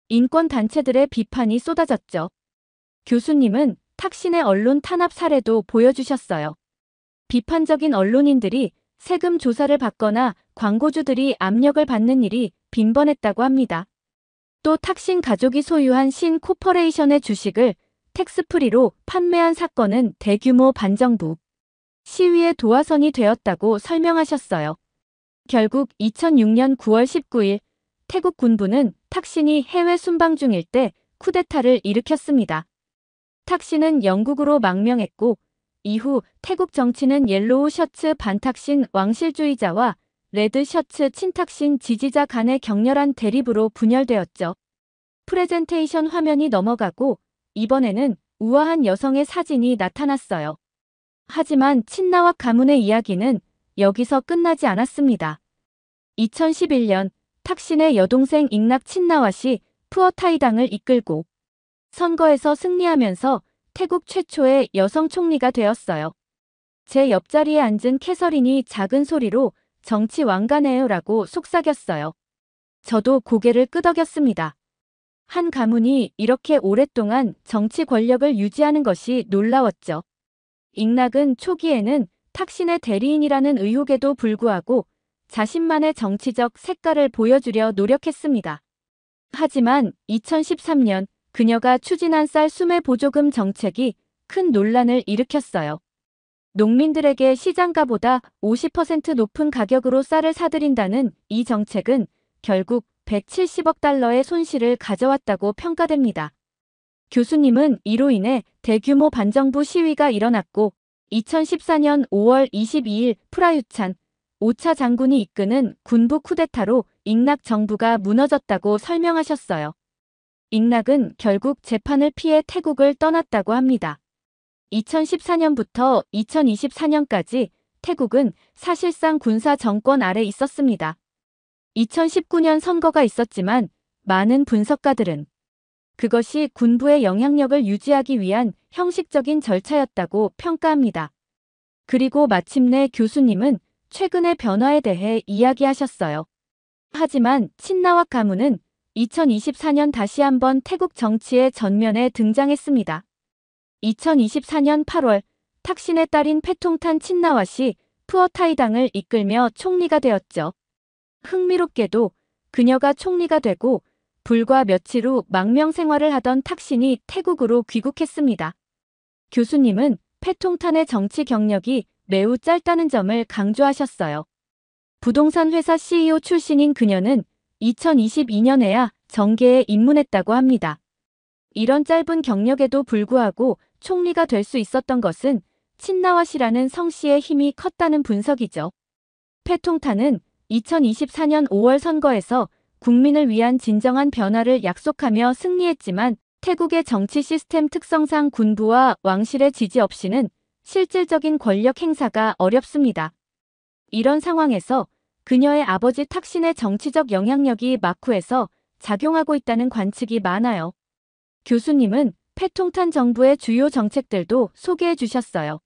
인권단체들의 비판이 쏟아졌죠. 교수님은 탁신의 언론 탄압 사례도 보여주셨어요. 비판적인 언론인들이 세금 조사를 받거나 광고주들이 압력을 받는 일이 빈번했다고 합니다. 또 탁신 가족이 소유한 신 코퍼레이션의 주식을 텍스프리로 판매한 사건은 대규모 반정부 시위의 도화선이 되었다고 설명하셨어요. 결국 2006년 9월 19일 태국 군부는 탁신이 해외 순방 중일 때 쿠데타를 일으켰습니다. 탁신은 영국으로 망명했고 이후 태국 정치는 옐로우 셔츠 반탁신 왕실주의자와 레드 셔츠 친탁신 지지자 간의 격렬한 대립으로 분열되었죠. 프레젠테이션 화면이 넘어가고 이번에는 우아한 여성의 사진이 나타났어요. 하지만 친나와 가문의 이야기는 여기서 끝나지 않았습니다. 2011년 탁신의 여동생 잉낙 친나왓이 푸어타이당을 이끌고 선거에서 승리하면서 태국 최초의 여성 총리가 되었어요. 제 옆자리에 앉은 캐서린이 작은 소리로 정치 왕가네요라고 속삭였어요. 저도 고개를 끄덕였습니다. 한 가문이 이렇게 오랫동안 정치 권력을 유지하는 것이 놀라웠죠. 잉낙은 초기에는 탁신의 대리인이라는 의혹에도 불구하고 자신만의 정치적 색깔을 보여주려 노력했습니다. 하지만 2013년 그녀가 추진한 쌀 수매 보조금 정책이 큰 논란을 일으켰어요. 농민들에게 시장가보다 50% 높은 가격으로 쌀을 사들인다는 이 정책은 결국 170억 달러의 손실을 가져왔다고 평가됩니다. 교수님은 이로 인해 대규모 반정부 시위가 일어났고 2014년 5월 22일 프라유찬 5차 장군이 이끄는 군부 쿠데타로 잉낙 정부가 무너졌다고 설명하셨어요. 잉낙은 결국 재판을 피해 태국을 떠났다고 합니다. 2014년부터 2024년까지 태국은 사실상 군사 정권 아래 있었습니다. 2019년 선거가 있었지만 많은 분석가들은 그것이 군부의 영향력을 유지하기 위한 형식적인 절차였다고 평가합니다. 그리고 마침내 교수님은 최근의 변화에 대해 이야기하셨어요. 하지만 친나와 가문은 2024년 다시 한번 태국 정치의 전면에 등장했습니다. 2024년 8월 탁신의 딸인 패통탄 친나왓이 푸어타이당을 이끌며 총리가 되었죠. 흥미롭게도 그녀가 총리가 되고 불과 며칠 후 망명 생활을 하던 탁신이 태국으로 귀국했습니다. 교수님은 패통탄의 정치 경력이 매우 짧다는 점을 강조하셨어요. 부동산 회사 CEO 출신인 그녀는 2022년에야 정계에 입문했다고 합니다. 이런 짧은 경력에도 불구하고 총리가 될 수 있었던 것은 친나왓이라는 성씨의 힘이 컸다는 분석이죠. 패통탄은 2024년 5월 선거에서 국민을 위한 진정한 변화를 약속하며 승리했지만 태국의 정치 시스템 특성상 군부와 왕실의 지지 없이는 실질적인 권력 행사가 어렵습니다. 이런 상황에서 그녀의 아버지 탁신의 정치적 영향력이 마쿠에서 작용하고 있다는 관측이 많아요. 교수님은 패통탄 정부의 주요 정책들도 소개해 주셨어요.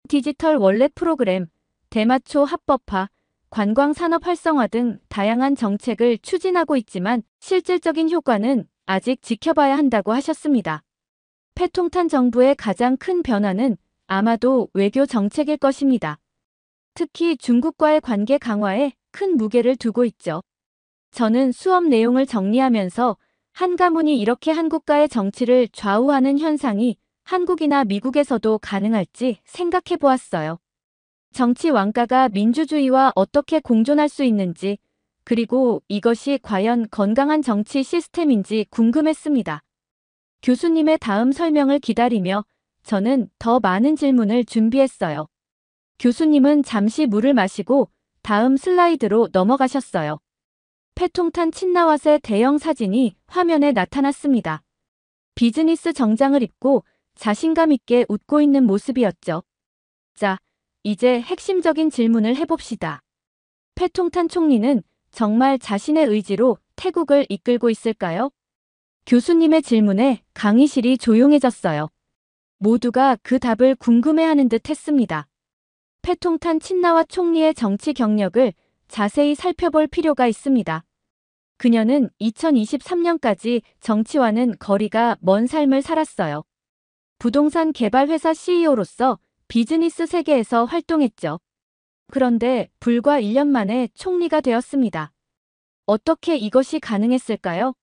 디지털 월렛 프로그램, 대마초 합법화, 관광산업 활성화 등 다양한 정책을 추진하고 있지만 실질적인 효과는 아직 지켜봐야 한다고 하셨습니다. 패통탄 정부의 가장 큰 변화는 아마도 외교 정책일 것입니다. 특히 중국과의 관계 강화에 큰 무게를 두고 있죠. 저는 수업 내용을 정리하면서 한 가문이 이렇게 한국과의 정치를 좌우하는 현상이 한국이나 미국에서도 가능할지 생각해 보았어요. 정치 왕가가 민주주의와 어떻게 공존할 수 있는지, 그리고 이것이 과연 건강한 정치 시스템인지 궁금했습니다. 교수님의 다음 설명을 기다리며 저는 더 많은 질문을 준비했어요. 교수님은 잠시 물을 마시고 다음 슬라이드로 넘어가셨어요. 패통탄 친나왓의 대형 사진이 화면에 나타났습니다. 비즈니스 정장을 입고 자신감 있게 웃고 있는 모습이었죠. 자, 이제 핵심적인 질문을 해봅시다. 패통탄 총리는 정말 자신의 의지로 태국을 이끌고 있을까요? 교수님의 질문에 강의실이 조용해졌어요. 모두가 그 답을 궁금해하는 듯 했습니다. 패통탄 친나왓 총리의 정치 경력을 자세히 살펴볼 필요가 있습니다. 그녀는 2023년까지 정치와는 거리가 먼 삶을 살았어요. 부동산 개발 회사 CEO로서 비즈니스 세계에서 활동했죠. 그런데 불과 1년 만에 총리가 되었습니다. 어떻게 이것이 가능했을까요?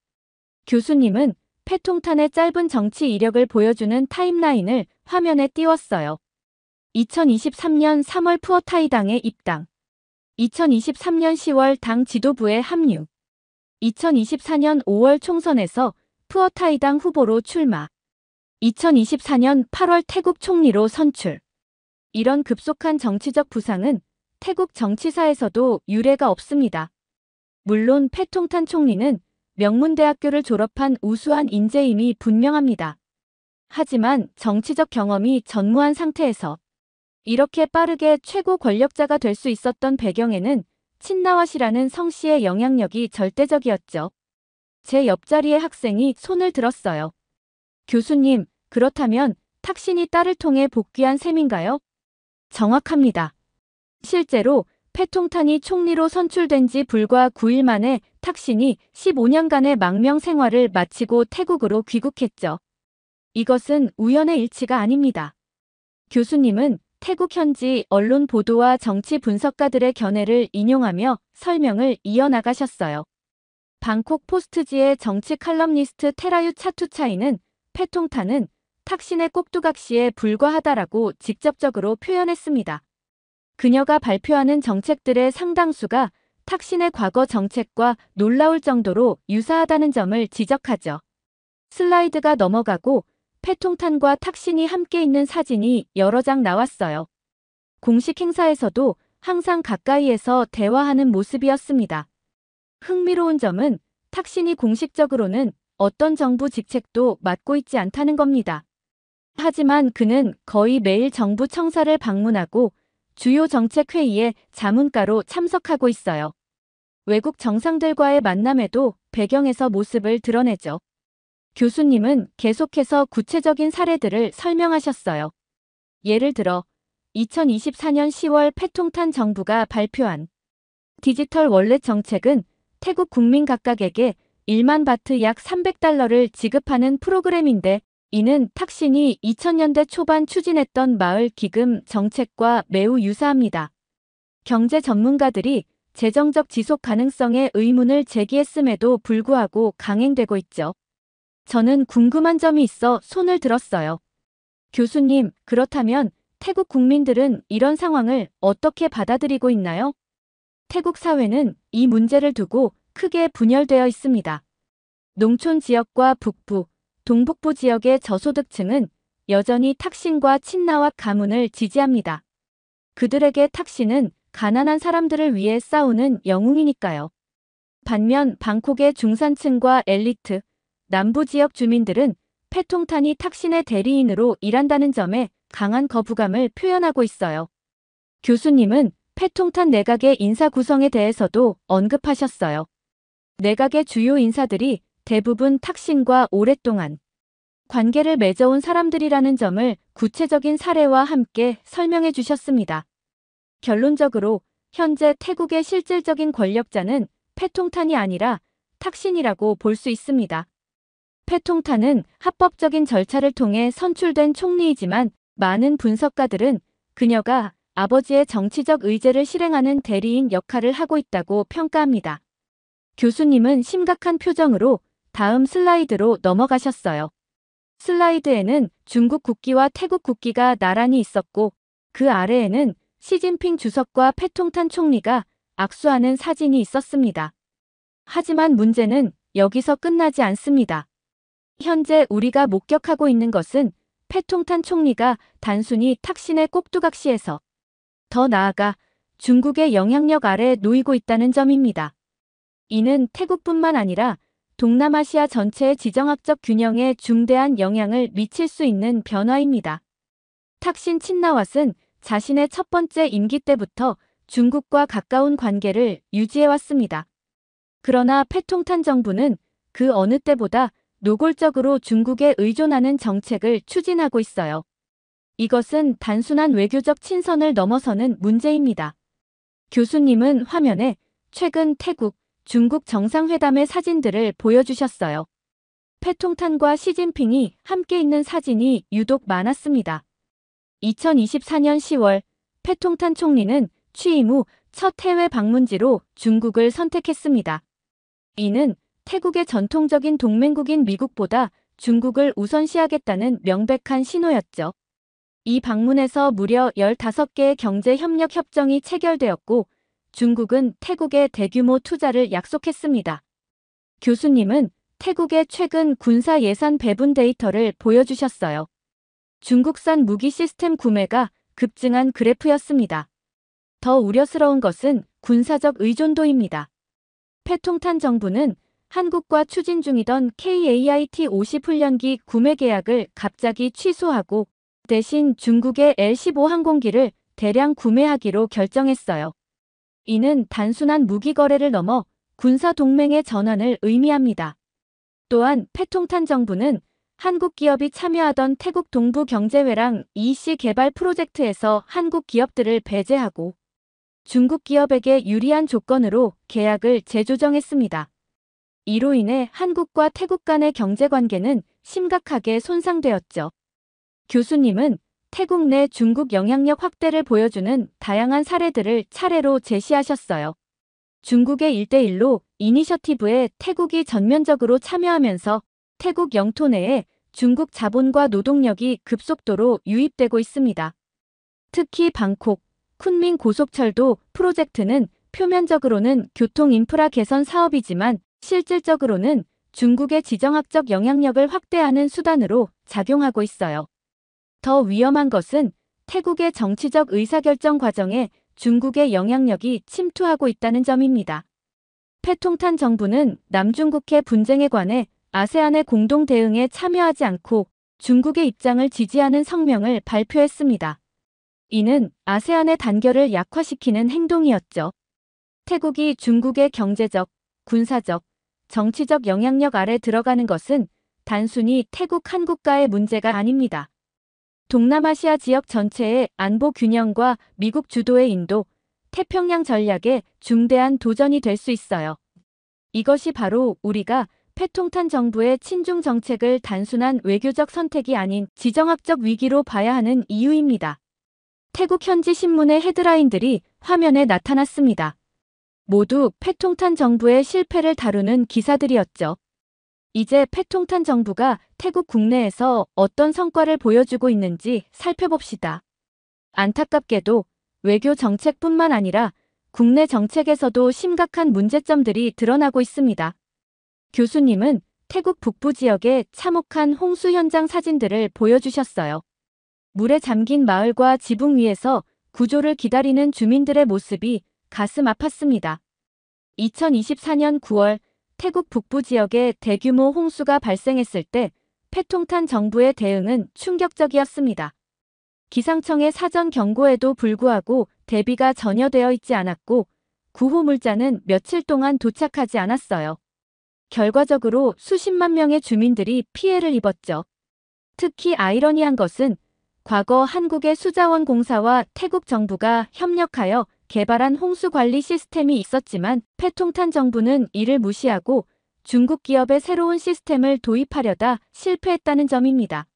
교수님은 패통탄의 짧은 정치 이력을 보여주는 타임라인을 화면에 띄웠어요. 2023년 3월 푸어타이당에 입당. 2023년 10월 당 지도부에 합류. 2024년 5월 총선에서 푸어타이당 후보로 출마. 2024년 8월 태국 총리로 선출. 이런 급속한 정치적 부상은 태국 정치사에서도 유례가 없습니다. 물론 패통탄 총리는 명문대학교를 졸업한 우수한 인재임이 분명합니다. 하지만 정치적 경험이 전무한 상태에서 이렇게 빠르게 최고 권력자가 될 수 있었던 배경에는 친나왓이라는 성씨의 영향력이 절대적이었죠. 제 옆자리의 학생이 손을 들었어요. 교수님, 그렇다면 탁신이 딸을 통해 복귀한 셈인가요? 정확합니다. 실제로 패통탄이 총리로 선출된 지 불과 9일 만에 탁신이 15년간의 망명 생활을 마치고 태국으로 귀국했죠. 이것은 우연의 일치가 아닙니다. 교수님은 태국 현지 언론 보도와 정치 분석가들의 견해를 인용하며 설명을 이어나가셨어요. 방콕 포스트지의 정치 칼럼니스트 테라유 차투차이는 패통탄은 탁신의 꼭두각시에 불과하다라고 직접적으로 표현했습니다. 그녀가 발표하는 정책들의 상당수가 탁신의 과거 정책과 놀라울 정도로 유사하다는 점을 지적하죠. 슬라이드가 넘어가고 패통탄과 탁신이 함께 있는 사진이 여러 장 나왔어요. 공식 행사에서도 항상 가까이에서 대화하는 모습이었습니다. 흥미로운 점은 탁신이 공식적으로는 어떤 정부 직책도 맡고 있지 않다는 겁니다. 하지만 그는 거의 매일 정부 청사를 방문하고 주요 정책 회의에 자문가로 참석하고 있어요. 외국 정상들과의 만남에도 배경에서 모습을 드러내죠. 교수님은 계속해서 구체적인 사례들을 설명하셨어요. 예를 들어 2024년 10월 패통탄 정부가 발표한 디지털 월렛 정책은 태국 국민 각각에게 1만 바트 약 300달러를 지급하는 프로그램인데 이는 탁신이 2000년대 초반 추진했던 마을 기금 정책과 매우 유사합니다. 경제 전문가들이 재정적 지속 가능성에 의문을 제기했음에도 불구하고 강행되고 있죠. 저는 궁금한 점이 있어 손을 들었어요. 교수님, 그렇다면 태국 국민들은 이런 상황을 어떻게 받아들이고 있나요? 태국 사회는 이 문제를 두고 크게 분열되어 있습니다. 농촌 지역과 북부, 동북부 지역의 저소득층은 여전히 탁신과 친나와 가문을 지지합니다. 그들에게 탁신은 가난한 사람들을 위해 싸우는 영웅이니까요. 반면 방콕의 중산층과 엘리트, 남부 지역 주민들은 패통탄이 탁신의 대리인으로 일한다는 점에 강한 거부감을 표현하고 있어요. 교수님은 패통탄 내각의 인사 구성에 대해서도 언급하셨어요. 내각의 주요 인사들이 대부분 탁신과 오랫동안 관계를 맺어온 사람들이라는 점을 구체적인 사례와 함께 설명해 주셨습니다. 결론적으로 현재 태국의 실질적인 권력자는 패통탄이 아니라 탁신이라고 볼 수 있습니다. 패통탄은 합법적인 절차를 통해 선출된 총리이지만 많은 분석가들은 그녀가 아버지의 정치적 의제를 실행하는 대리인 역할을 하고 있다고 평가합니다. 교수님은 심각한 표정으로 다음 슬라이드로 넘어가셨어요. 슬라이드에는 중국 국기와 태국 국기가 나란히 있었고 그 아래에는 시진핑 주석과 패통탄 총리가 악수하는 사진이 있었습니다. 하지만 문제는 여기서 끝나지 않습니다. 현재 우리가 목격하고 있는 것은 패통탄 총리가 단순히 탁신의 꼭두각시에서 더 나아가 중국의 영향력 아래 놓이고 있다는 점입니다. 이는 태국뿐만 아니라 동남아시아 전체의 지정학적 균형에 중대한 영향을 미칠 수 있는 변화입니다. 탁신 친나왓은 자신의 첫 번째 임기 때부터 중국과 가까운 관계를 유지해왔습니다. 그러나 패통탄 정부는 그 어느 때보다 노골적으로 중국에 의존하는 정책을 추진하고 있어요. 이것은 단순한 외교적 친선을 넘어서는 문제입니다. 교수님은 화면에 최근 태국, 중국 정상회담의 사진들을 보여주셨어요. 패통탄과 시진핑이 함께 있는 사진이 유독 많았습니다. 2024년 10월 패통탄 총리는 취임 후 첫 해외 방문지로 중국을 선택했습니다. 이는 태국의 전통적인 동맹국인 미국보다 중국을 우선시하겠다는 명백한 신호였죠. 이 방문에서 무려 15개의 경제협력 협정이 체결되었고 중국은 태국에 대규모 투자를 약속했습니다. 교수님은 태국의 최근 군사 예산 배분 데이터를 보여주셨어요. 중국산 무기 시스템 구매가 급증한 그래프였습니다. 더 우려스러운 것은 군사적 의존도입니다. 패통탄 정부는 한국과 추진 중이던 KAIT-50 훈련기 구매 계약을 갑자기 취소하고 대신 중국의 L-15 항공기를 대량 구매하기로 결정했어요. 이는 단순한 무기 거래를 넘어 군사 동맹의 전환을 의미합니다. 또한 패통탄 정부는 한국 기업이 참여하던 태국 동부 경제회랑 EC 개발 프로젝트에서 한국 기업들을 배제하고 중국 기업에게 유리한 조건으로 계약을 재조정했습니다. 이로 인해 한국과 태국 간의 경제관계는 심각하게 손상되었죠. 교수님은 태국 내 중국 영향력 확대를 보여주는 다양한 사례들을 차례로 제시하셨어요. 중국의 1대1로 이니셔티브에 태국이 전면적으로 참여하면서 태국 영토 내에 중국 자본과 노동력이 급속도로 유입되고 있습니다. 특히 방콕, 쿤밍 고속철도 프로젝트는 표면적으로는 교통 인프라 개선 사업이지만 실질적으로는 중국의 지정학적 영향력을 확대하는 수단으로 작용하고 있어요. 더 위험한 것은 태국의 정치적 의사결정 과정에 중국의 영향력이 침투하고 있다는 점입니다. 패통탄 정부는 남중국해 분쟁에 관해 아세안의 공동 대응에 참여하지 않고 중국의 입장을 지지하는 성명을 발표했습니다. 이는 아세안의 단결을 약화시키는 행동이었죠. 태국이 중국의 경제적, 군사적, 정치적 영향력 아래 들어가는 것은 단순히 태국 한국과의 문제가 아닙니다. 동남아시아 지역 전체의 안보 균형과 미국 주도의 인도, 태평양 전략에 중대한 도전이 될 수 있어요. 이것이 바로 우리가 패통탄 정부의 친중 정책을 단순한 외교적 선택이 아닌 지정학적 위기로 봐야 하는 이유입니다. 태국 현지 신문의 헤드라인들이 화면에 나타났습니다. 모두 패통탄 정부의 실패를 다루는 기사들이었죠. 이제 패통탄 정부가 태국 국내에서 어떤 성과를 보여주고 있는지 살펴봅시다. 안타깝게도 외교 정책뿐만 아니라 국내 정책에서도 심각한 문제점들이 드러나고 있습니다. 교수님은 태국 북부 지역의 참혹한 홍수 현장 사진들을 보여주셨어요. 물에 잠긴 마을과 지붕 위에서 구조를 기다리는 주민들의 모습이 가슴 아팠습니다. 2024년 9월 태국 북부 지역에 대규모 홍수가 발생했을 때 패통탄 정부의 대응은 충격적이었습니다. 기상청의 사전 경고에도 불구하고 대비가 전혀 되어 있지 않았고 구호물자는 며칠 동안 도착하지 않았어요. 결과적으로 수십만 명의 주민들이 피해를 입었죠. 특히 아이러니한 것은 과거 한국의 수자원공사와 태국 정부가 협력하여 개발한 홍수관리 시스템이 있었지만 패통탄 정부는 이를 무시하고 중국 기업의 새로운 시스템을 도입하려다 실패했다는 점입니다.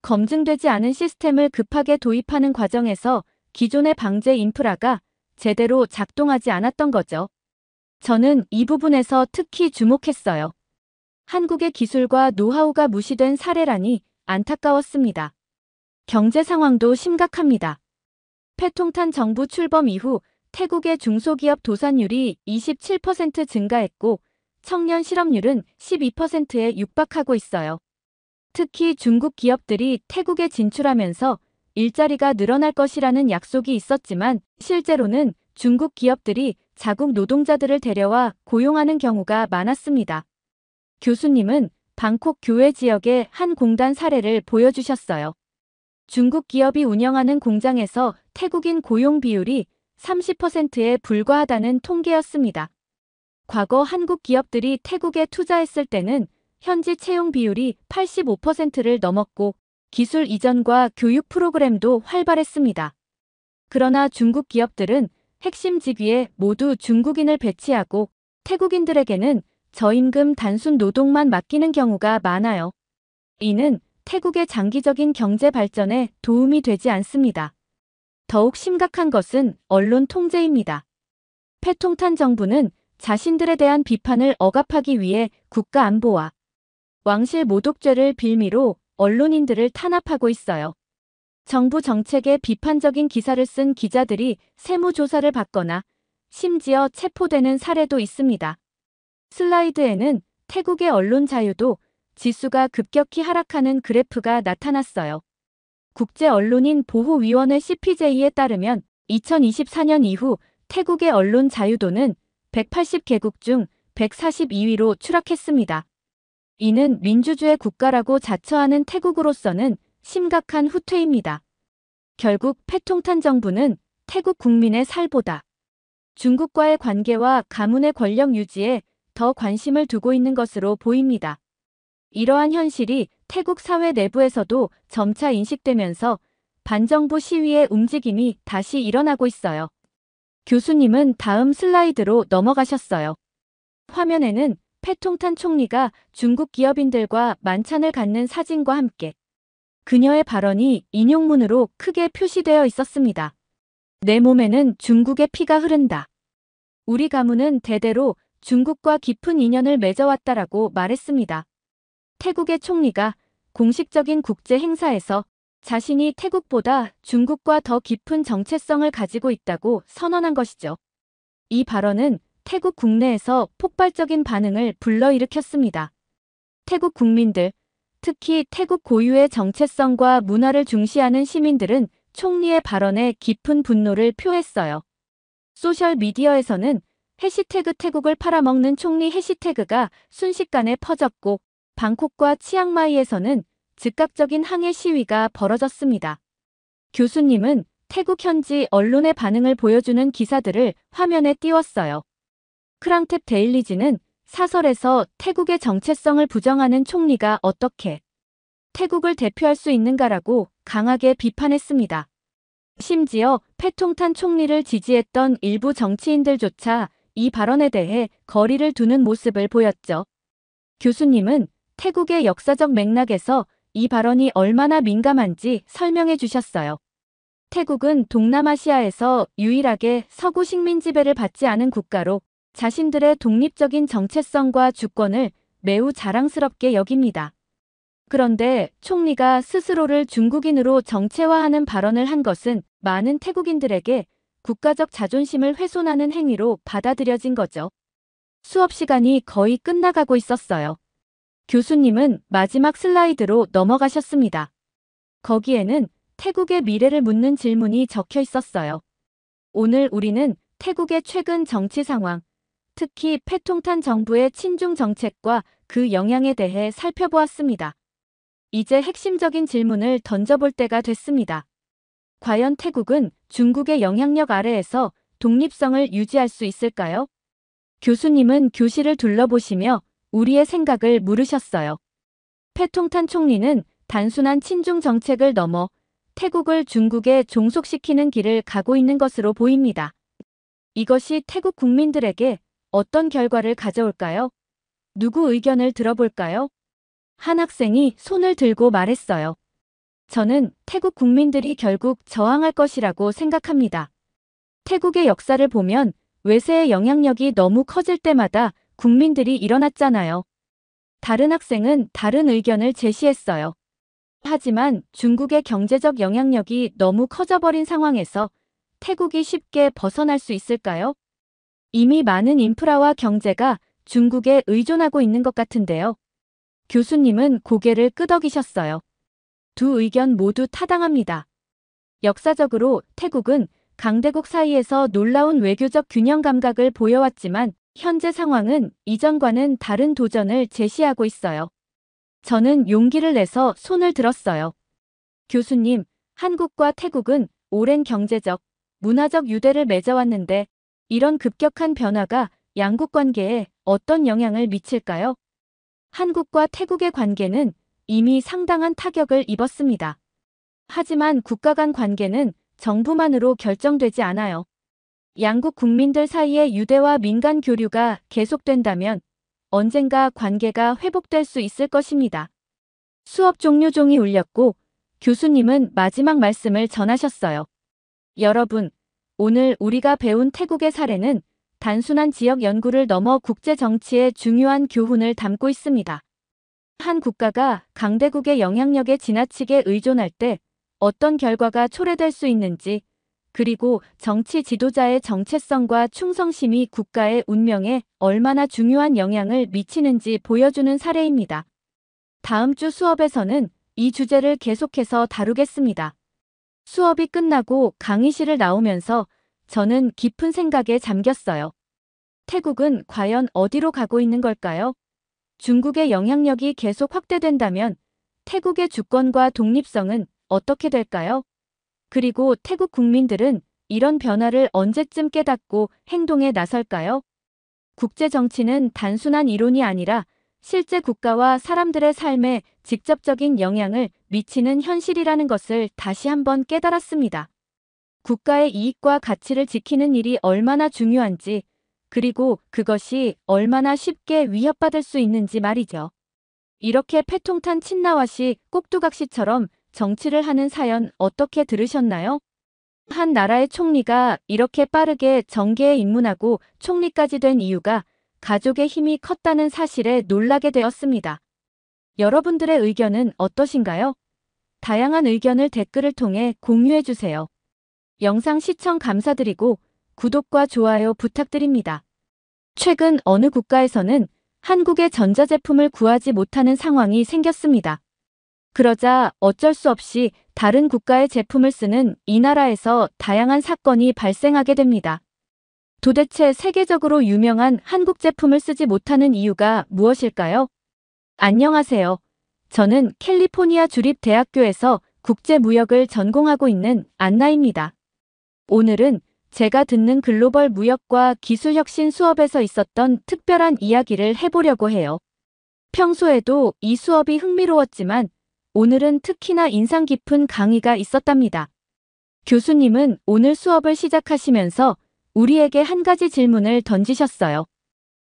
검증되지 않은 시스템을 급하게 도입하는 과정에서 기존의 방제 인프라가 제대로 작동하지 않았던 거죠. 저는 이 부분에서 특히 주목했어요. 한국의 기술과 노하우가 무시된 사례라니 안타까웠습니다. 경제 상황도 심각합니다. 패통탄 정부 출범 이후 태국의 중소기업 도산율이 27% 증가했고 청년 실업률은 12%에 육박하고 있어요. 특히 중국 기업들이 태국에 진출하면서 일자리가 늘어날 것이라는 약속이 있었지만 실제로는 중국 기업들이 자국 노동자들을 데려와 고용하는 경우가 많았습니다. 교수님은 방콕 교외 지역의 한 공단 사례를 보여주셨어요. 중국 기업이 운영하는 공장에서 태국인 고용 비율이 30%에 불과하다는 통계였습니다. 과거 한국 기업들이 태국에 투자했을 때는 현지 채용 비율이 85%를 넘었고 기술 이전과 교육 프로그램도 활발했습니다. 그러나 중국 기업들은 핵심 직위에 모두 중국인을 배치하고 태국인들에게는 저임금 단순 노동만 맡기는 경우가 많아요. 이는 태국의 장기적인 경제 발전에 도움이 되지 않습니다. 더욱 심각한 것은 언론 통제입니다. 패통탄 정부는 자신들에 대한 비판을 억압하기 위해 국가안보와 왕실 모독죄를 빌미로 언론인들을 탄압하고 있어요. 정부 정책에 비판적인 기사를 쓴 기자들이 세무조사를 받거나 심지어 체포되는 사례도 있습니다. 슬라이드에는 태국의 언론 자유도 지수가 급격히 하락하는 그래프가 나타났어요. 국제언론인 보호위원회 CPJ에 따르면 2024년 이후 태국의 언론 자유도는 180개국 중 142위로 추락했습니다. 이는 민주주의 국가라고 자처하는 태국으로서는 심각한 후퇴입니다. 결국 패통탄 정부는 태국 국민의 살보다 중국과의 관계와 가문의 권력 유지에 더 관심을 두고 있는 것으로 보입니다. 이러한 현실이 태국 사회 내부에서도 점차 인식되면서 반정부 시위의 움직임이 다시 일어나고 있어요. 교수님은 다음 슬라이드로 넘어가셨어요. 화면에는 패통탄 총리가 중국 기업인들과 만찬을 갖는 사진과 함께 그녀의 발언이 인용문으로 크게 표시되어 있었습니다. 내 몸에는 중국의 피가 흐른다. 우리 가문은 대대로 중국과 깊은 인연을 맺어왔다라고 말했습니다. 태국의 총리가 공식적인 국제 행사에서 자신이 태국보다 중국과 더 깊은 정체성을 가지고 있다고 선언한 것이죠. 이 발언은 태국 국내에서 폭발적인 반응을 불러일으켰습니다. 태국 국민들, 특히 태국 고유의 정체성과 문화를 중시하는 시민들은 총리의 발언에 깊은 분노를 표했어요. 소셜미디어에서는 해시태그 태국을 팔아먹는 총리 해시태그가 순식간에 퍼졌고 방콕과 치앙마이에서는 즉각적인 항해 시위가 벌어졌습니다. 교수님은 태국 현지 언론의 반응을 보여주는 기사들을 화면에 띄웠어요. 크랑탭 데일리지는 사설에서 태국의 정체성을 부정하는 총리가 어떻게 태국을 대표할 수 있는가라고 강하게 비판했습니다. 심지어 패통탄 총리를 지지했던 일부 정치인들조차 이 발언에 대해 거리를 두는 모습을 보였죠. 교수님은 태국의 역사적 맥락에서 이 발언이 얼마나 민감한지 설명해 주셨어요. 태국은 동남아시아에서 유일하게 서구 식민 지배를 받지 않은 국가로 자신들의 독립적인 정체성과 주권을 매우 자랑스럽게 여깁니다. 그런데 총리가 스스로를 중국인으로 정체화하는 발언을 한 것은 많은 태국인들에게 국가적 자존심을 훼손하는 행위로 받아들여진 거죠. 수업 시간이 거의 끝나가고 있었어요. 교수님은 마지막 슬라이드로 넘어가셨습니다. 거기에는 태국의 미래를 묻는 질문이 적혀 있었어요. 오늘 우리는 태국의 최근 정치 상황, 특히 패통탄 정부의 친중 정책과 그 영향에 대해 살펴보았습니다. 이제 핵심적인 질문을 던져볼 때가 됐습니다. 과연 태국은 중국의 영향력 아래에서 독립성을 유지할 수 있을까요? 교수님은 교실을 둘러보시며 우리의 생각을 물으셨어요. 패통탄 총리는 단순한 친중 정책을 넘어 태국을 중국에 종속시키는 길을 가고 있는 것으로 보입니다. 이것이 태국 국민들에게 어떤 결과를 가져올까요? 누구 의견을 들어볼까요? 한 학생이 손을 들고 말했어요. 저는 태국 국민들이 결국 저항할 것이라고 생각합니다. 태국의 역사를 보면 외세의 영향력이 너무 커질 때마다 국민들이 일어났잖아요. 다른 학생은 다른 의견을 제시했어요. 하지만 중국의 경제적 영향력이 너무 커져버린 상황에서 태국이 쉽게 벗어날 수 있을까요? 이미 많은 인프라와 경제가 중국에 의존하고 있는 것 같은데요. 교수님은 고개를 끄덕이셨어요. 두 의견 모두 타당합니다. 역사적으로 태국은 강대국 사이에서 놀라운 외교적 균형 감각을 보여왔지만 현재 상황은 이전과는 다른 도전을 제시하고 있어요. 저는 용기를 내서 손을 들었어요. 교수님, 한국과 태국은 오랜 경제적, 문화적 유대를 맺어왔는데 이런 급격한 변화가 양국 관계에 어떤 영향을 미칠까요? 한국과 태국의 관계는 이미 상당한 타격을 입었습니다. 하지만 국가 간 관계는 정부만으로 결정되지 않아요. 양국 국민들 사이의 유대와 민간 교류가 계속된다면 언젠가 관계가 회복될 수 있을 것입니다. 수업 종료종이 울렸고 교수님은 마지막 말씀을 전하셨어요. 여러분, 오늘 우리가 배운 태국의 사례는 단순한 지역 연구를 넘어 국제 정치의 중요한 교훈을 담고 있습니다. 한 국가가 강대국의 영향력에 지나치게 의존할 때 어떤 결과가 초래될 수 있는지, 그리고 정치 지도자의 정체성과 충성심이 국가의 운명에 얼마나 중요한 영향을 미치는지 보여주는 사례입니다. 다음 주 수업에서는 이 주제를 계속해서 다루겠습니다. 수업이 끝나고 강의실을 나오면서 저는 깊은 생각에 잠겼어요. 태국은 과연 어디로 가고 있는 걸까요? 중국의 영향력이 계속 확대된다면 태국의 주권과 독립성은 어떻게 될까요? 그리고 태국 국민들은 이런 변화를 언제쯤 깨닫고 행동에 나설까요? 국제 정치는 단순한 이론이 아니라 실제 국가와 사람들의 삶에 직접적인 영향을 미치는 현실이라는 것을 다시 한번 깨달았습니다. 국가의 이익과 가치를 지키는 일이 얼마나 중요한지, 그리고 그것이 얼마나 쉽게 위협받을 수 있는지 말이죠. 이렇게 패통탄 친나와시, 꼭두각시처럼 정치를 하는 사연 어떻게 들으셨나요? 한 나라의 총리가 이렇게 빠르게 정계에 입문하고 총리까지 된 이유가 가족의 힘이 컸다는 사실에 놀라게 되었습니다. 여러분들의 의견은 어떠신가요? 다양한 의견을 댓글을 통해 공유해주세요. 영상 시청 감사드리고 구독과 좋아요 부탁드립니다. 최근 어느 국가에서는 한국의 전자제품을 구하지 못하는 상황이 생겼습니다. 그러자 어쩔 수 없이 다른 국가의 제품을 쓰는 이 나라에서 다양한 사건이 발생하게 됩니다. 도대체 세계적으로 유명한 한국 제품을 쓰지 못하는 이유가 무엇일까요? 안녕하세요. 저는 캘리포니아 주립대학교에서 국제무역을 전공하고 있는 안나입니다. 오늘은 제가 듣는 글로벌 무역과 기술혁신 수업에서 있었던 특별한 이야기를 해보려고 해요. 평소에도 이 수업이 흥미로웠지만 오늘은 특히나 인상 깊은 강의가 있었답니다. 교수님은 오늘 수업을 시작하시면서 우리에게 한 가지 질문을 던지셨어요.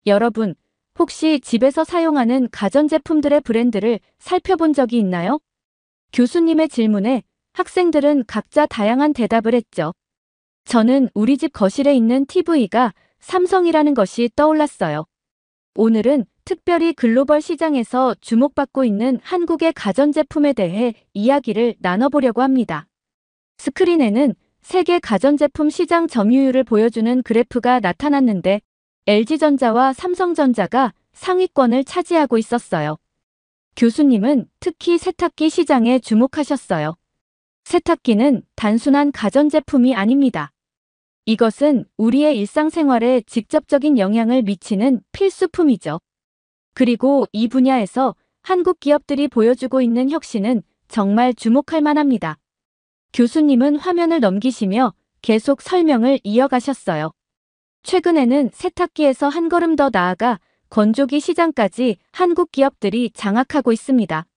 여러분, 혹시 집에서 사용하는 가전제품들의 브랜드를 살펴본 적이 있나요? 교수님의 질문에 학생들은 각자 다양한 대답을 했죠. 저는 우리 집 거실에 있는 TV가 삼성이라는 것이 떠올랐어요. 오늘은 특별히 글로벌 시장에서 주목받고 있는 한국의 가전제품에 대해 이야기를 나눠보려고 합니다. 스크린에는 세계 가전제품 시장 점유율을 보여주는 그래프가 나타났는데 LG전자와 삼성전자가 상위권을 차지하고 있었어요. 교수님은 특히 세탁기 시장에 주목하셨어요. 세탁기는 단순한 가전제품이 아닙니다. 이것은 우리의 일상생활에 직접적인 영향을 미치는 필수품이죠. 그리고 이 분야에서 한국 기업들이 보여주고 있는 혁신은 정말 주목할 만합니다. 교수님은 화면을 넘기시며 계속 설명을 이어가셨어요. 최근에는 세탁기에서 한 걸음 더 나아가 건조기 시장까지 한국 기업들이 장악하고 있습니다.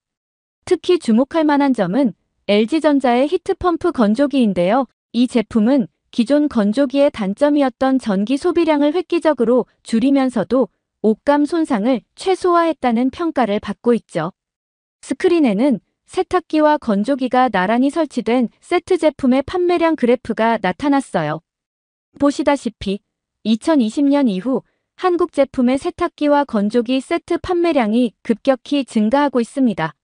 특히 주목할 만한 점은 LG전자의 히트펌프 건조기인데요. 이 제품은 기존 건조기의 단점이었던 전기 소비량을 획기적으로 줄이면서도 옷감 손상을 최소화했다는 평가를 받고 있죠. 스크린에는 세탁기와 건조기가 나란히 설치된 세트 제품의 판매량 그래프가 나타났어요. 보시다시피 2020년 이후 한국 제품의 세탁기와 건조기 세트 판매량이 급격히 증가하고 있습니다.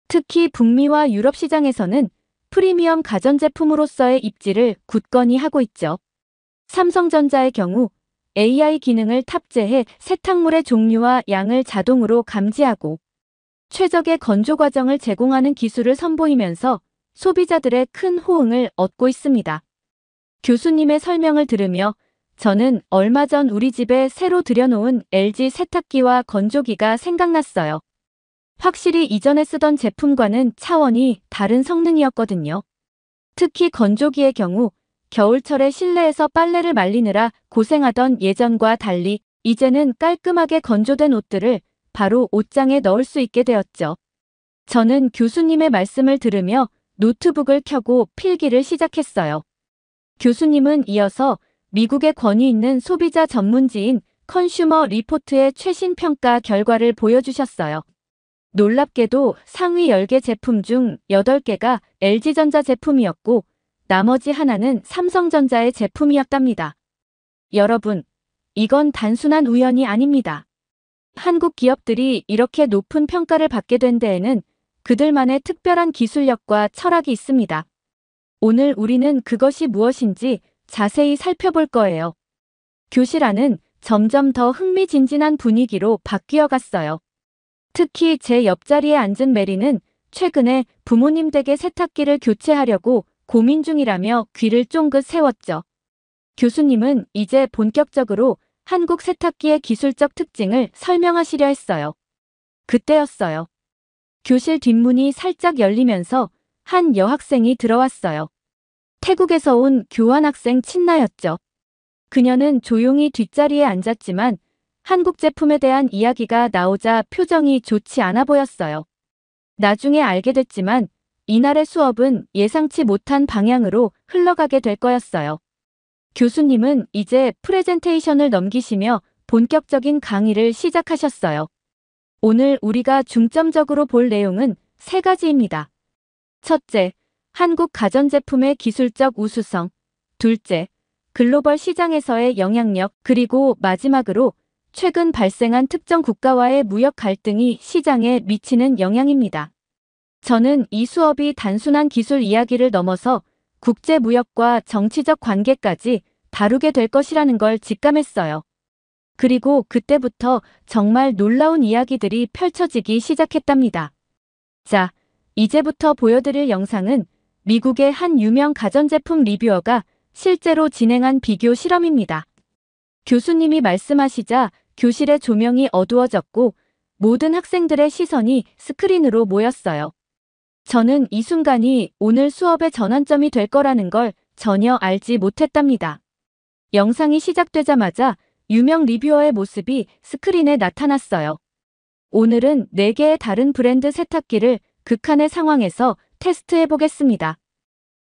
특히 북미와 유럽 시장에서는 프리미엄 가전제품으로서의 입지를 굳건히 하고 있죠. 삼성전자의 경우 AI 기능을 탑재해 세탁물의 종류와 양을 자동으로 감지하고 최적의 건조 과정을 제공하는 기술을 선보이면서 소비자들의 큰 호응을 얻고 있습니다. 교수님의 설명을 들으며 저는 얼마 전 우리 집에 새로 들여놓은 LG 세탁기와 건조기가 생각났어요. 확실히 이전에 쓰던 제품과는 차원이 다른 성능이었거든요. 특히 건조기의 경우 겨울철에 실내에서 빨래를 말리느라 고생하던 예전과 달리 이제는 깔끔하게 건조된 옷들을 바로 옷장에 넣을 수 있게 되었죠. 저는 교수님의 말씀을 들으며 노트북을 켜고 필기를 시작했어요. 교수님은 이어서 미국의 권위 있는 소비자 전문지인 컨슈머 리포트의 최신 평가 결과를 보여주셨어요. 놀랍게도 상위 10개 제품 중 8개가 LG전자 제품이었고 나머지 하나는 삼성전자의 제품이었답니다. 여러분, 이건 단순한 우연이 아닙니다. 한국 기업들이 이렇게 높은 평가를 받게 된 데에는 그들만의 특별한 기술력과 철학이 있습니다. 오늘 우리는 그것이 무엇인지 자세히 살펴볼 거예요. 교실 안은 점점 더 흥미진진한 분위기로 바뀌어 갔어요. 특히 제 옆자리에 앉은 메리는 최근에 부모님 댁의 세탁기를 교체하려고 고민 중이라며 귀를 쫑긋 세웠죠. 교수님은 이제 본격적으로 한국 세탁기의 기술적 특징을 설명하시려 했어요. 그때였어요. 교실 뒷문이 살짝 열리면서 한 여학생이 들어왔어요. 태국에서 온 교환학생 친나였죠. 그녀는 조용히 뒷자리에 앉았지만 한국 제품에 대한 이야기가 나오자 표정이 좋지 않아 보였어요. 나중에 알게 됐지만 이날의 수업은 예상치 못한 방향으로 흘러가게 될 거였어요. 교수님은 이제 프레젠테이션을 넘기시며 본격적인 강의를 시작하셨어요. 오늘 우리가 중점적으로 볼 내용은 3가지입니다. 첫째, 한국 가전제품의 기술적 우수성. 둘째, 글로벌 시장에서의 영향력. 그리고 마지막으로 최근 발생한 특정 국가와의 무역 갈등이 시장에 미치는 영향입니다. 저는 이 수업이 단순한 기술 이야기를 넘어서 국제 무역과 정치적 관계까지 다루게 될 것이라는 걸 직감했어요. 그리고 그때부터 정말 놀라운 이야기들이 펼쳐지기 시작했답니다. 자, 이제부터 보여드릴 영상은 미국의 한 유명 가전제품 리뷰어가 실제로 진행한 비교 실험입니다. 교수님이 말씀하시자 교실의 조명이 어두워졌고 모든 학생들의 시선이 스크린으로 모였어요. 저는 이 순간이 오늘 수업의 전환점이 될 거라는 걸 전혀 알지 못했답니다. 영상이 시작되자마자 유명 리뷰어의 모습이 스크린에 나타났어요. 오늘은 4개의 다른 브랜드 세탁기를 극한의 상황에서 테스트해 보겠습니다.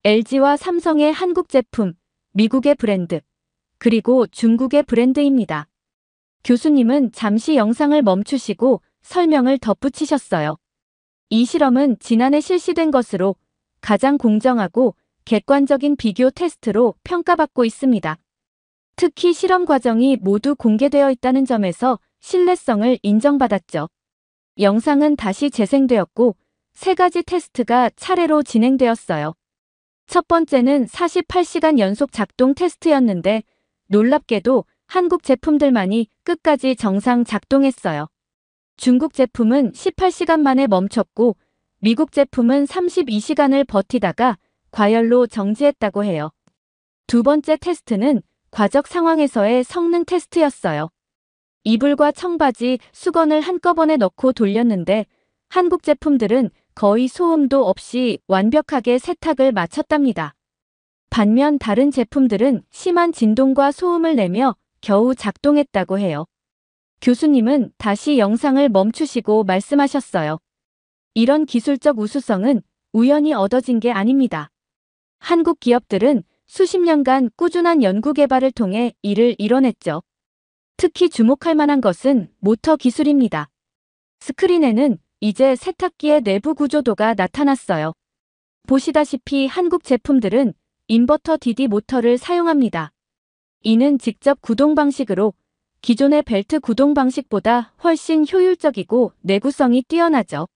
LG와 삼성의 한국 제품, 미국의 브랜드, 그리고 중국의 브랜드입니다. 교수님은 잠시 영상을 멈추시고 설명을 덧붙이셨어요. 이 실험은 지난해 실시된 것으로 가장 공정하고 객관적인 비교 테스트로 평가받고 있습니다. 특히 실험 과정이 모두 공개되어 있다는 점에서 신뢰성을 인정받았죠. 영상은 다시 재생되었고 3가지 테스트가 차례로 진행되었어요. 첫 번째는 48시간 연속 작동 테스트였는데 놀랍게도 한국 제품들만이 끝까지 정상 작동했어요. 중국 제품은 18시간 만에 멈췄고 미국 제품은 32시간을 버티다가 과열로 정지했다고 해요. 두 번째 테스트는 과적 상황에서의 성능 테스트였어요. 이불과 청바지, 수건을 한꺼번에 넣고 돌렸는데 한국 제품들은 거의 소음도 없이 완벽하게 세탁을 마쳤답니다. 반면 다른 제품들은 심한 진동과 소음을 내며 겨우 작동했다고 해요. 교수님은 다시 영상을 멈추시고 말씀하셨어요. 이런 기술적 우수성은 우연히 얻어진 게 아닙니다. 한국 기업들은 수십 년간 꾸준한 연구 개발을 통해 이를 이뤄냈죠. 특히 주목할 만한 것은 모터 기술입니다. 스크린에는 이제 세탁기의 내부 구조도가 나타났어요. 보시다시피 한국 제품들은 인버터 DD 모터를 사용합니다. 이는 직접 구동 방식으로 기존의 벨트 구동 방식보다 훨씬 효율적이고 내구성이 뛰어나죠.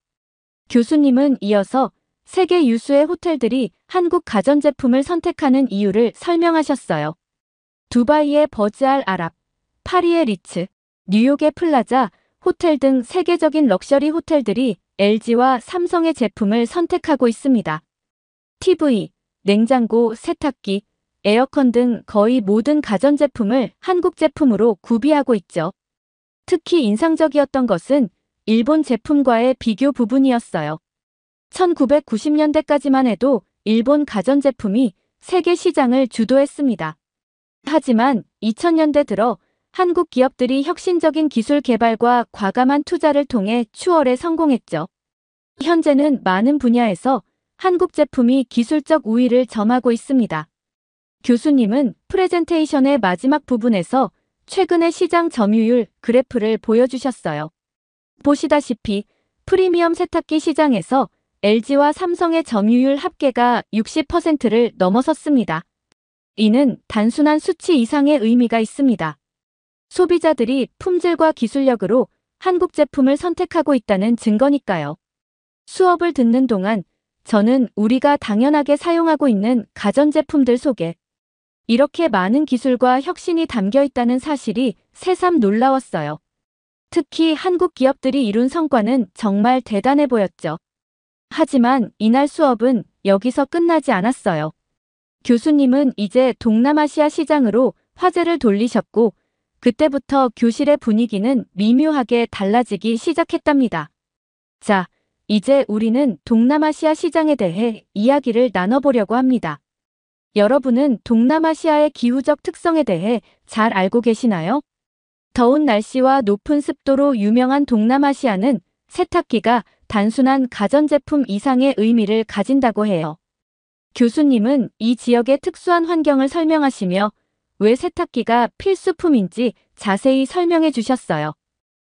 교수님은 이어서 세계 유수의 호텔들이 한국 가전제품을 선택하는 이유를 설명하셨어요. 두바이의 버즈알 아랍, 파리의 리츠, 뉴욕의 플라자, 호텔 등 세계적인 럭셔리 호텔들이 LG와 삼성의 제품을 선택하고 있습니다. TV, 냉장고, 세탁기, 에어컨 등 거의 모든 가전제품을 한국 제품으로 구비하고 있죠. 특히 인상적이었던 것은 일본 제품과의 비교 부분이었어요. 1990년대까지만 해도 일본 가전제품이 세계 시장을 주도했습니다. 하지만 2000년대 들어 한국 기업들이 혁신적인 기술 개발과 과감한 투자를 통해 추월에 성공했죠. 현재는 많은 분야에서 한국 제품이 기술적 우위를 점하고 있습니다. 교수님은 프레젠테이션의 마지막 부분에서 최근의 시장 점유율 그래프를 보여주셨어요. 보시다시피 프리미엄 세탁기 시장에서 LG와 삼성의 점유율 합계가 60%를 넘어섰습니다. 이는 단순한 수치 이상의 의미가 있습니다. 소비자들이 품질과 기술력으로 한국 제품을 선택하고 있다는 증거니까요. 수업을 듣는 동안 저는 우리가 당연하게 사용하고 있는 가전제품들 속에 이렇게 많은 기술과 혁신이 담겨 있다는 사실이 새삼 놀라웠어요. 특히 한국 기업들이 이룬 성과는 정말 대단해 보였죠. 하지만 이날 수업은 여기서 끝나지 않았어요. 교수님은 이제 동남아시아 시장으로 화제를 돌리셨고, 그때부터 교실의 분위기는 미묘하게 달라지기 시작했답니다. 자, 이제 우리는 동남아시아 시장에 대해 이야기를 나눠보려고 합니다. 여러분은 동남아시아의 기후적 특성에 대해 잘 알고 계시나요? 더운 날씨와 높은 습도로 유명한 동남아시아는 세탁기가 단순한 가전제품 이상의 의미를 가진다고 해요. 교수님은 이 지역의 특수한 환경을 설명하시며 왜 세탁기가 필수품인지 자세히 설명해 주셨어요.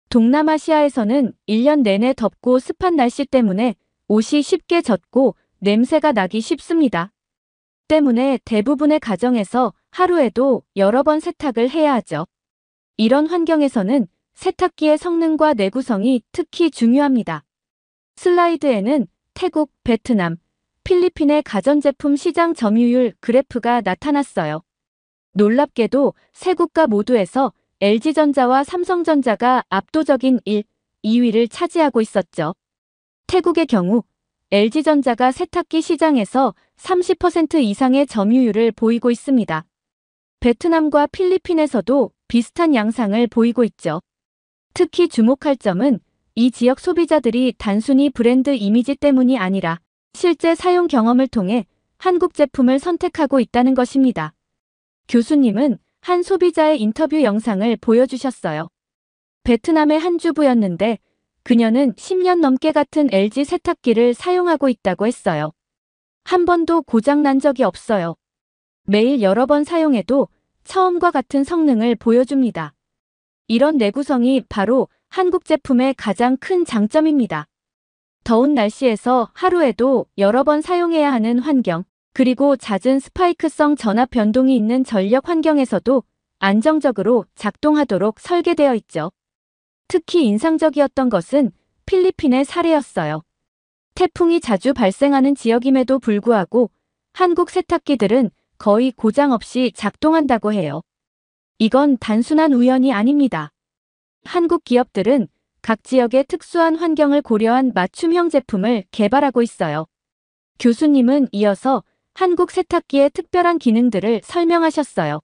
동남아시아에서는 1년 내내 덥고 습한 날씨 때문에 옷이 쉽게 젖고 냄새가 나기 쉽습니다. 때문에 대부분의 가정에서 하루에도 여러 번 세탁을 해야 하죠. 이런 환경에서는 세탁기의 성능과 내구성이 특히 중요합니다. 슬라이드에는 태국, 베트남, 필리핀의 가전제품 시장 점유율 그래프가 나타났어요. 놀랍게도 세 국가 모두에서 LG전자와 삼성전자가 압도적인 1, 2위를 차지하고 있었죠. 태국의 경우 LG전자가 세탁기 시장에서 30% 이상의 점유율을 보이고 있습니다. 베트남과 필리핀에서도 비슷한 양상을 보이고 있죠. 특히 주목할 점은 이 지역 소비자들이 단순히 브랜드 이미지 때문이 아니라 실제 사용 경험을 통해 한국 제품을 선택하고 있다는 것입니다. 교수님은 한 소비자의 인터뷰 영상을 보여주셨어요. 베트남의 한 주부였는데 그녀는 10년 넘게 같은 LG 세탁기를 사용하고 있다고 했어요. 한 번도 고장 난 적이 없어요. 매일 여러 번 사용해도 처음과 같은 성능을 보여줍니다. 이런 내구성이 바로 한국 제품의 가장 큰 장점입니다. 더운 날씨에서 하루에도 여러 번 사용해야 하는 환경, 그리고 잦은 스파이크성 전압 변동이 있는 전력 환경에서도 안정적으로 작동하도록 설계되어 있죠. 특히 인상적이었던 것은 필리핀의 사례였어요. 태풍이 자주 발생하는 지역임에도 불구하고 한국 세탁기들은 거의 고장 없이 작동한다고 해요. 이건 단순한 우연이 아닙니다. 한국 기업들은 각 지역의 특수한 환경을 고려한 맞춤형 제품을 개발하고 있어요. 교수님은 이어서 한국 세탁기의 특별한 기능들을 설명하셨어요.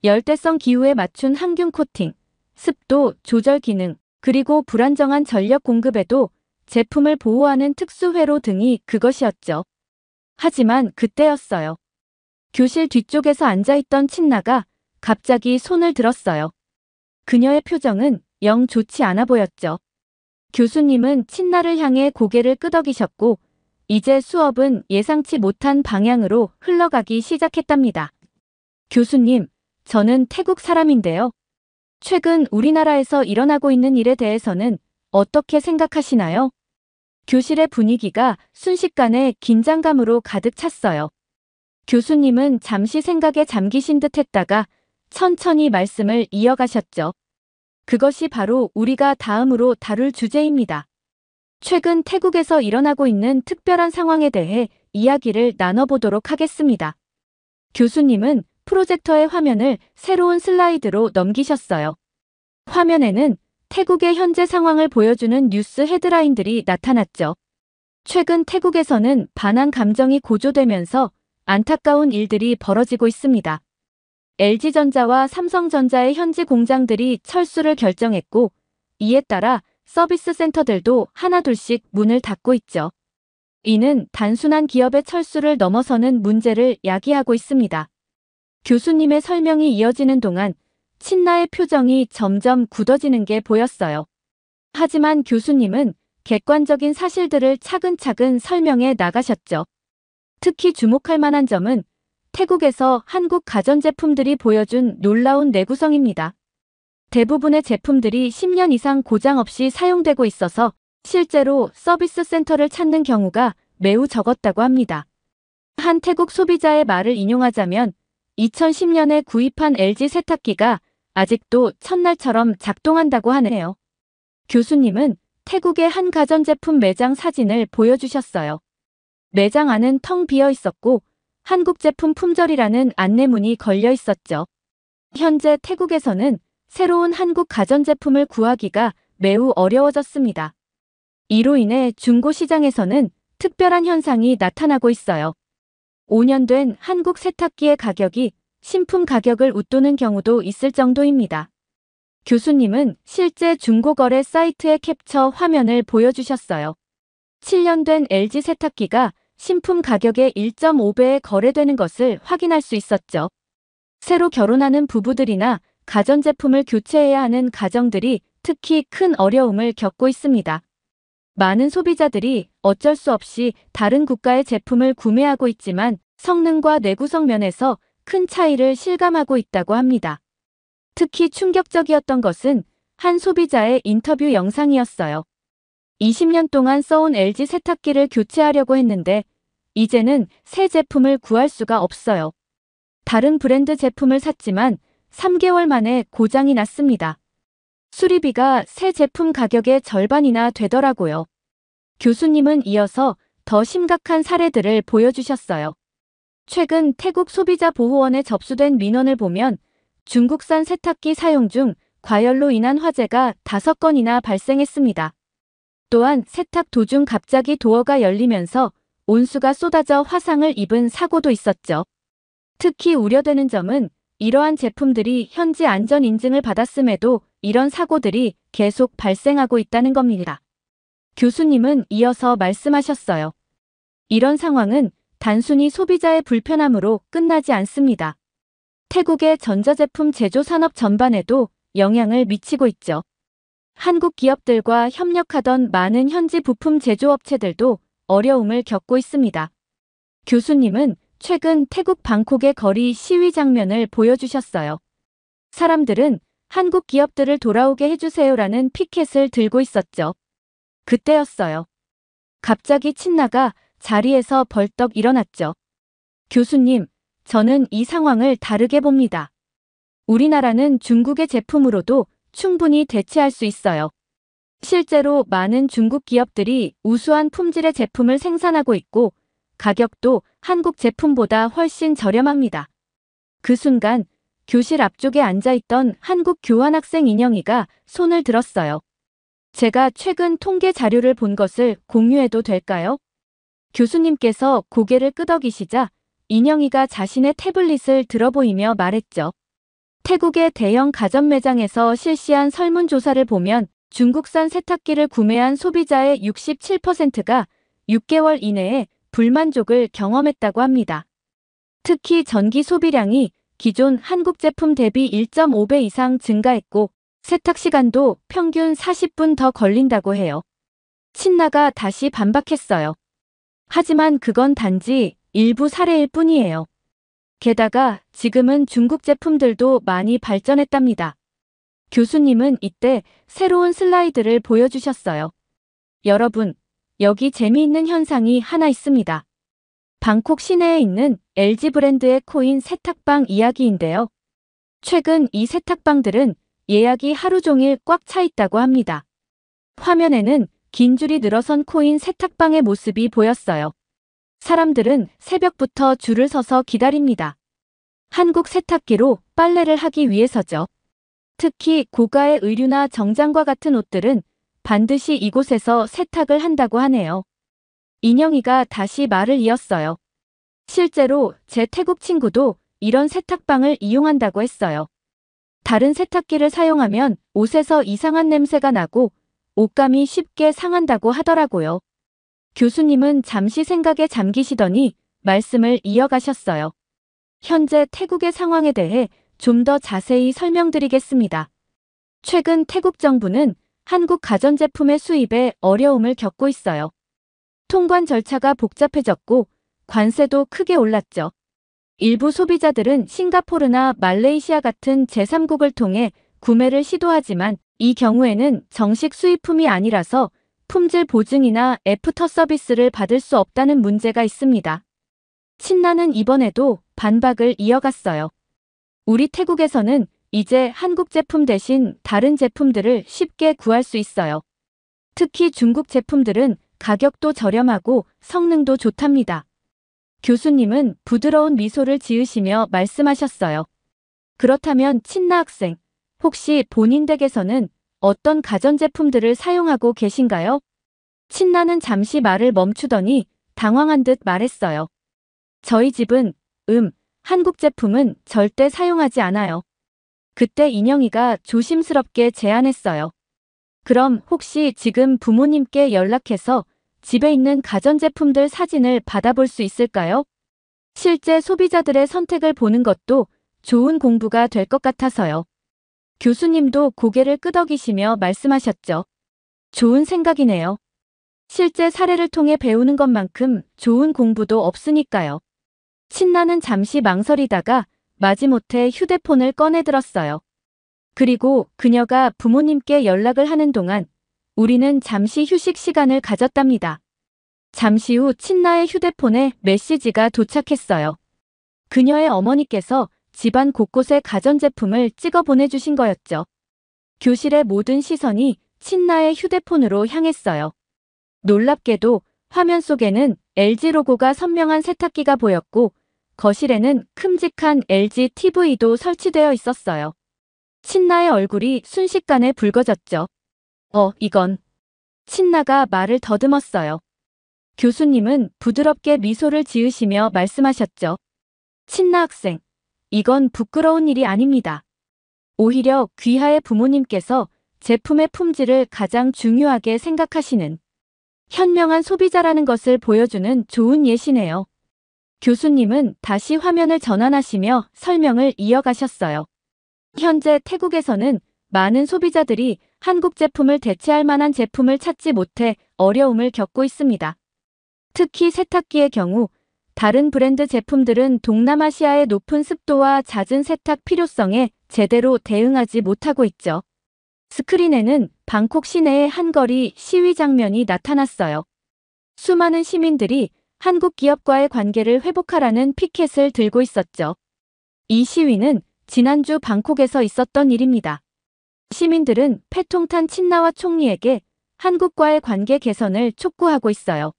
열대성 기후에 맞춘 항균 코팅, 습도 조절 기능, 그리고 불안정한 전력 공급에도 제품을 보호하는 특수 회로 등이 그것이었죠. 하지만 그때였어요. 교실 뒤쪽에서 앉아있던 친나가 갑자기 손을 들었어요. 그녀의 표정은 영 좋지 않아 보였죠. 교수님은 친나를 향해 고개를 끄덕이셨고 이제 수업은 예상치 못한 방향으로 흘러가기 시작했답니다. 교수님, 저는 태국 사람인데요. 최근 우리나라에서 일어나고 있는 일에 대해서는 어떻게 생각하시나요? 교실의 분위기가 순식간에 긴장감으로 가득 찼어요. 교수님은 잠시 생각에 잠기신 듯 했다가 천천히 말씀을 이어가셨죠. 그것이 바로 우리가 다음으로 다룰 주제입니다. 최근 태국에서 일어나고 있는 특별한 상황에 대해 이야기를 나눠보도록 하겠습니다. 교수님은 프로젝터의 화면을 새로운 슬라이드로 넘기셨어요. 화면에는 태국의 현재 상황을 보여주는 뉴스 헤드라인들이 나타났죠. 최근 태국에서는 반한 감정이 고조되면서 안타까운 일들이 벌어지고 있습니다. LG전자와 삼성전자의 현지 공장들이 철수를 결정했고 이에 따라 서비스 센터들도 하나둘씩 문을 닫고 있죠. 이는 단순한 기업의 철수를 넘어서는 문제를 야기하고 있습니다. 교수님의 설명이 이어지는 동안 친나의 표정이 점점 굳어지는 게 보였어요. 하지만 교수님은 객관적인 사실들을 차근차근 설명해 나가셨죠. 특히 주목할 만한 점은 태국에서 한국 가전제품들이 보여준 놀라운 내구성입니다. 대부분의 제품들이 10년 이상 고장 없이 사용되고 있어서 실제로 서비스 센터를 찾는 경우가 매우 적었다고 합니다. 한 태국 소비자의 말을 인용하자면 2010년에 구입한 LG 세탁기가 아직도 첫날처럼 작동한다고 하네요. 교수님은 태국의 한 가전제품 매장 사진을 보여주셨어요. 매장 안은 텅 비어 있었고 한국 제품 품절이라는 안내문이 걸려 있었죠. 현재 태국에서는 새로운 한국 가전제품을 구하기가 매우 어려워졌습니다. 이로 인해 중고 시장에서는 특별한 현상이 나타나고 있어요. 5년 된 한국 세탁기의 가격이 신품 가격을 웃도는 경우도 있을 정도입니다. 교수님은 실제 중고거래 사이트의 캡처 화면을 보여주셨어요. 7년 된 LG 세탁기가 신품 가격의 1.5배에 거래되는 것을 확인할 수 있었죠. 새로 결혼하는 부부들이나 가전제품을 교체해야 하는 가정들이 특히 큰 어려움을 겪고 있습니다. 많은 소비자들이 어쩔 수 없이 다른 국가의 제품을 구매하고 있지만 성능과 내구성 면에서 큰 차이를 실감하고 있다고 합니다. 특히 충격적이었던 것은 한 소비자의 인터뷰 영상이었어요. 20년 동안 써온 LG 세탁기를 교체하려고 했는데 이제는 새 제품을 구할 수가 없어요. 다른 브랜드 제품을 샀지만 3개월 만에 고장이 났습니다. 수리비가 새 제품 가격의 절반이나 되더라고요. 교수님은 이어서 더 심각한 사례들을 보여주셨어요. 최근 태국 소비자보호원에 접수된 민원을 보면 중국산 세탁기 사용 중 과열로 인한 화재가 5건이나 발생했습니다. 또한 세탁 도중 갑자기 도어가 열리면서 온수가 쏟아져 화상을 입은 사고도 있었죠. 특히 우려되는 점은 이러한 제품들이 현지 안전 인증을 받았음에도 이런 사고들이 계속 발생하고 있다는 겁니다. 교수님은 이어서 말씀하셨어요. 이런 상황은 단순히 소비자의 불편함으로 끝나지 않습니다. 태국의 전자제품 제조 산업 전반에도 영향을 미치고 있죠. 한국 기업들과 협력하던 많은 현지 부품 제조업체들도 어려움을 겪고 있습니다. 교수님은 최근 태국 방콕의 거리 시위 장면을 보여주셨어요. 사람들은 한국 기업들을 돌아오게 해주세요라는 피켓을 들고 있었죠. 그때였어요. 갑자기 친나가 자리에서 벌떡 일어났죠. 교수님, 저는 이 상황을 다르게 봅니다. 우리나라는 중국의 제품으로도 충분히 대체할 수 있어요. 실제로 많은 중국 기업들이 우수한 품질의 제품을 생산하고 있고 가격도 한국 제품보다 훨씬 저렴합니다. 그 순간 교실 앞쪽에 앉아있던 한국 교환학생 인영이가 손을 들었어요. 제가 최근 통계 자료를 본 것을 공유해도 될까요? 교수님께서 고개를 끄덕이시자 인영이가 자신의 태블릿을 들어보이며 말했죠. 태국의 대형 가전 매장에서 실시한 설문조사를 보면 중국산 세탁기를 구매한 소비자의 67%가 6개월 이내에 불만족을 경험했다고 합니다. 특히 전기 소비량이 기존 한국 제품 대비 1.5배 이상 증가했고 세탁 시간도 평균 40분 더 걸린다고 해요. 친나가 다시 반박했어요. 하지만 그건 단지 일부 사례일 뿐이에요. 게다가 지금은 중국 제품들도 많이 발전했답니다. 교수님은 이때 새로운 슬라이드를 보여주셨어요. 여러분, 여기 재미있는 현상이 하나 있습니다. 방콕 시내에 있는 LG 브랜드의 코인 세탁방 이야기인데요. 최근 이 세탁방들은 예약이 하루 종일 꽉 차 있다고 합니다. 화면에는 긴 줄이 늘어선 코인 세탁방의 모습이 보였어요. 사람들은 새벽부터 줄을 서서 기다립니다. 한국 세탁기로 빨래를 하기 위해서죠. 특히 고가의 의류나 정장과 같은 옷들은 반드시 이곳에서 세탁을 한다고 하네요. 인영이가 다시 말을 이었어요. 실제로 제 태국 친구도 이런 세탁방을 이용한다고 했어요. 다른 세탁기를 사용하면 옷에서 이상한 냄새가 나고 옷감이 쉽게 상한다고 하더라고요. 교수님은 잠시 생각에 잠기시더니 말씀을 이어가셨어요. 현재 태국의 상황에 대해 좀 더 자세히 설명드리겠습니다. 최근 태국 정부는 한국 가전제품의 수입에 어려움을 겪고 있어요. 통관 절차가 복잡해졌고 관세도 크게 올랐죠. 일부 소비자들은 싱가포르나 말레이시아 같은 제3국을 통해 구매를 시도하지만 이 경우에는 정식 수입품이 아니라서 품질 보증이나 애프터 서비스를 받을 수 없다는 문제가 있습니다. 친나는 이번에도 반박을 이어갔어요. 우리 태국에서는 이제 한국 제품 대신 다른 제품들을 쉽게 구할 수 있어요. 특히 중국 제품들은 가격도 저렴하고 성능도 좋답니다. 교수님은 부드러운 미소를 지으시며 말씀하셨어요. 그렇다면 친나 학생, 혹시 본인 댁에서는 어떤 가전제품들을 사용하고 계신가요? 친나는 잠시 말을 멈추더니 당황한 듯 말했어요. 저희 집은, 한국 제품은 절대 사용하지 않아요. 그때 인영이가 조심스럽게 제안했어요. 그럼 혹시 지금 부모님께 연락해서 집에 있는 가전제품들 사진을 받아볼 수 있을까요? 실제 소비자들의 선택을 보는 것도 좋은 공부가 될 것 같아서요. 교수님도 고개를 끄덕이시며 말씀하셨죠. 좋은 생각이네요. 실제 사례를 통해 배우는 것만큼 좋은 공부도 없으니까요. 친나는 잠시 망설이다가 마지못해 휴대폰을 꺼내들었어요. 그리고 그녀가 부모님께 연락을 하는 동안 우리는 잠시 휴식 시간을 가졌답니다. 잠시 후 친나의 휴대폰에 메시지가 도착했어요. 그녀의 어머니께서 집안 곳곳에 가전제품을 찍어 보내주신 거였죠. 교실의 모든 시선이 친나의 휴대폰으로 향했어요. 놀랍게도 화면 속에는 LG 로고가 선명한 세탁기가 보였고 거실에는 큼직한 LG TV도 설치되어 있었어요. 친나의 얼굴이 순식간에 붉어졌죠. 이건. 친나가 말을 더듬었어요. 교수님은 부드럽게 미소를 지으시며 말씀하셨죠. 친나 학생, 이건 부끄러운 일이 아닙니다. 오히려 귀하의 부모님께서 제품의 품질을 가장 중요하게 생각하시는 현명한 소비자라는 것을 보여주는 좋은 예시네요. 교수님은 다시 화면을 전환하시며 설명을 이어가셨어요. 현재 태국에서는 많은 소비자들이 한국 제품을 대체할 만한 제품을 찾지 못해 어려움을 겪고 있습니다. 특히 세탁기의 경우 다른 브랜드 제품들은 동남아시아의 높은 습도와 잦은 세탁 필요성에 제대로 대응하지 못하고 있죠. 스크린에는 방콕 시내의 한거리 시위 장면이 나타났어요. 수많은 시민들이 한국 기업과의 관계를 회복하라는 피켓을 들고 있었죠. 이 시위는 지난주 방콕에서 있었던 일입니다. 시민들은 패통탄 친나와 총리에게 한국과의 관계 개선을 촉구하고 있어요.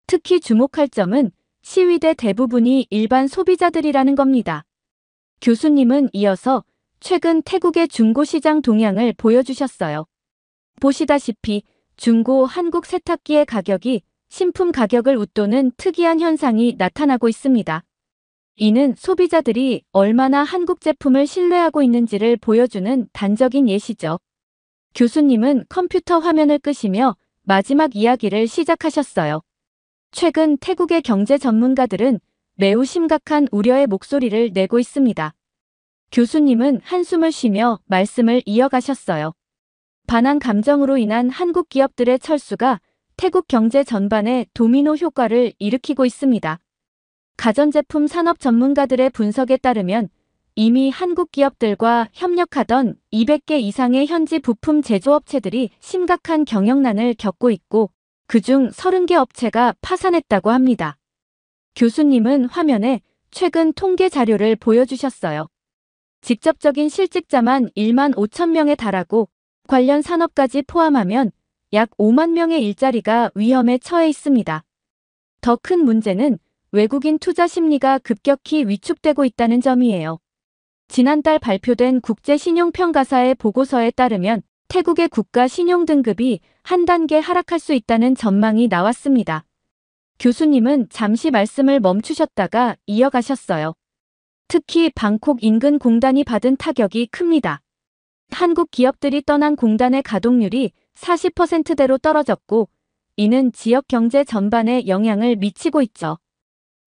특히 주목할 점은 시위대 대부분이 일반 소비자들이라는 겁니다. 교수님은 이어서 최근 태국의 중고시장 동향을 보여주셨어요. 보시다시피 중고 한국 세탁기의 가격이 신품 가격을 웃도는 특이한 현상이 나타나고 있습니다. 이는 소비자들이 얼마나 한국 제품을 신뢰하고 있는지를 보여주는 단적인 예시죠. 교수님은 컴퓨터 화면을 끄시며 마지막 이야기를 시작하셨어요. 최근 태국의 경제 전문가들은 매우 심각한 우려의 목소리를 내고 있습니다. 교수님은 한숨을 쉬며 말씀을 이어가셨어요. 반항 감정으로 인한 한국 기업들의 철수가 태국 경제 전반에 도미노 효과를 일으키고 있습니다. 가전제품 산업 전문가들의 분석에 따르면 이미 한국 기업들과 협력하던 200개 이상의 현지 부품 제조업체들이 심각한 경영난을 겪고 있고 그중 30개 업체가 파산했다고 합니다. 교수님은 화면에 최근 통계 자료를 보여주셨어요. 직접적인 실직자만 1만 5천 명에 달하고 관련 산업까지 포함하면 약 5만 명의 일자리가 위험에 처해 있습니다. 더 큰 문제는 외국인 투자 심리가 급격히 위축되고 있다는 점이에요. 지난달 발표된 국제신용평가사의 보고서에 따르면 태국의 국가 신용 등급이 한 단계 하락할 수 있다는 전망이 나왔습니다. 교수님은 잠시 말씀을 멈추셨다가 이어가셨어요. 특히 방콕 인근 공단이 받은 타격이 큽니다. 한국 기업들이 떠난 공단의 가동률이 40%대로 떨어졌고 이는 지역 경제 전반에 영향을 미치고 있죠.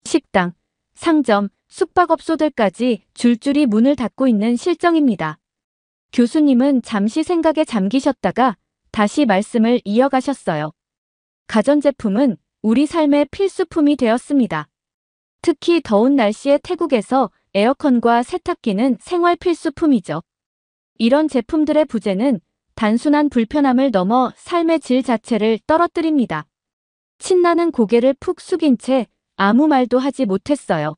식당, 상점, 숙박업소들까지 줄줄이 문을 닫고 있는 실정입니다. 교수님은 잠시 생각에 잠기셨다가 다시 말씀을 이어가셨어요. 가전제품은 우리 삶의 필수품이 되었습니다. 특히 더운 날씨의 태국에서 에어컨과 세탁기는 생활 필수품이죠. 이런 제품들의 부재는 단순한 불편함을 넘어 삶의 질 자체를 떨어뜨립니다. 친나는 고개를 푹 숙인 채 아무 말도 하지 못했어요.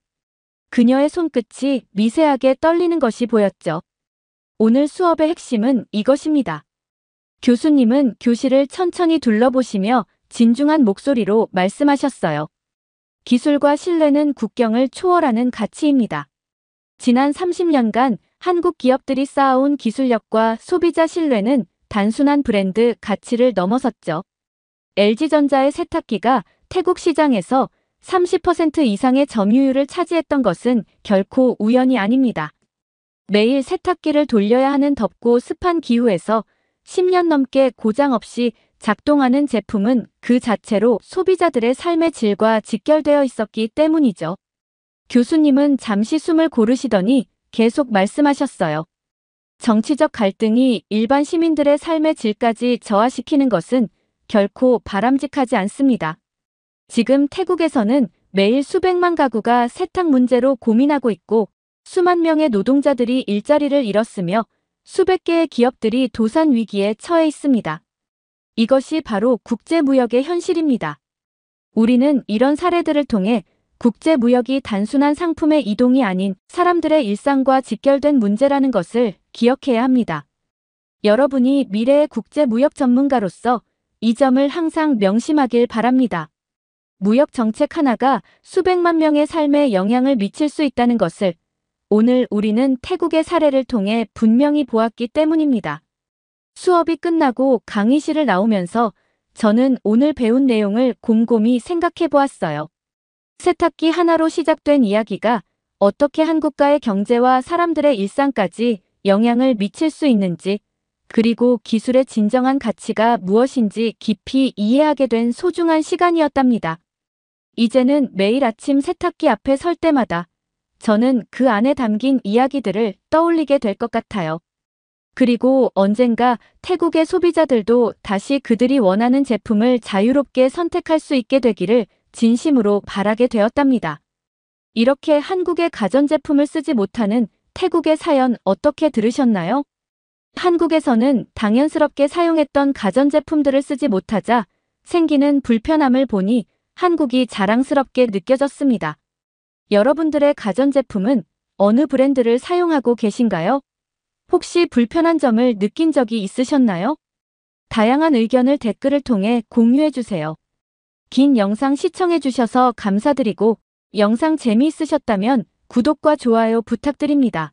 그녀의 손끝이 미세하게 떨리는 것이 보였죠. 오늘 수업의 핵심은 이것입니다. 교수님은 교실을 천천히 둘러보시며 진중한 목소리로 말씀하셨어요. 기술과 신뢰는 국경을 초월하는 가치입니다. 지난 30년간 한국 기업들이 쌓아온 기술력과 소비자 신뢰는 단순한 브랜드 가치를 넘어섰죠. LG전자의 세탁기가 태국 시장에서 30% 이상의 점유율을 차지했던 것은 결코 우연이 아닙니다. 매일 세탁기를 돌려야 하는 덥고 습한 기후에서 10년 넘게 고장 없이 작동하는 제품은 그 자체로 소비자들의 삶의 질과 직결되어 있었기 때문이죠. 교수님은 잠시 숨을 고르시더니 계속 말씀하셨어요. 정치적 갈등이 일반 시민들의 삶의 질까지 저하시키는 것은 결코 바람직하지 않습니다. 지금 태국에서는 매일 수백만 가구가 세탁 문제로 고민하고 있고 수만 명의 노동자들이 일자리를 잃었으며 수백 개의 기업들이 도산 위기에 처해 있습니다. 이것이 바로 국제무역의 현실입니다. 우리는 이런 사례들을 통해 국제무역이 단순한 상품의 이동이 아닌 사람들의 일상과 직결된 문제라는 것을 기억해야 합니다. 여러분이 미래의 국제무역 전문가로서 이 점을 항상 명심하길 바랍니다. 무역 정책 하나가 수백만 명의 삶에 영향을 미칠 수 있다는 것을 오늘 우리는 태국의 사례를 통해 분명히 보았기 때문입니다. 수업이 끝나고 강의실을 나오면서 저는 오늘 배운 내용을 곰곰이 생각해 보았어요. 세탁기 하나로 시작된 이야기가 어떻게 한국가의 경제와 사람들의 일상까지 영향을 미칠 수 있는지, 그리고 기술의 진정한 가치가 무엇인지 깊이 이해하게 된 소중한 시간이었답니다. 이제는 매일 아침 세탁기 앞에 설 때마다 저는 그 안에 담긴 이야기들을 떠올리게 될 것 같아요. 그리고 언젠가 태국의 소비자들도 다시 그들이 원하는 제품을 자유롭게 선택할 수 있게 되기를 진심으로 바라게 되었답니다. 이렇게 한국의 가전제품을 쓰지 못하는 태국의 사연 어떻게 들으셨나요? 한국에서는 당연스럽게 사용했던 가전제품들을 쓰지 못하자 생기는 불편함을 보니 한국이 자랑스럽게 느껴졌습니다. 여러분들의 가전제품은 어느 브랜드를 사용하고 계신가요? 혹시 불편한 점을 느낀 적이 있으셨나요? 다양한 의견을 댓글을 통해 공유해주세요. 긴 영상 시청해주셔서 감사드리고 영상 재미있으셨다면 구독과 좋아요 부탁드립니다.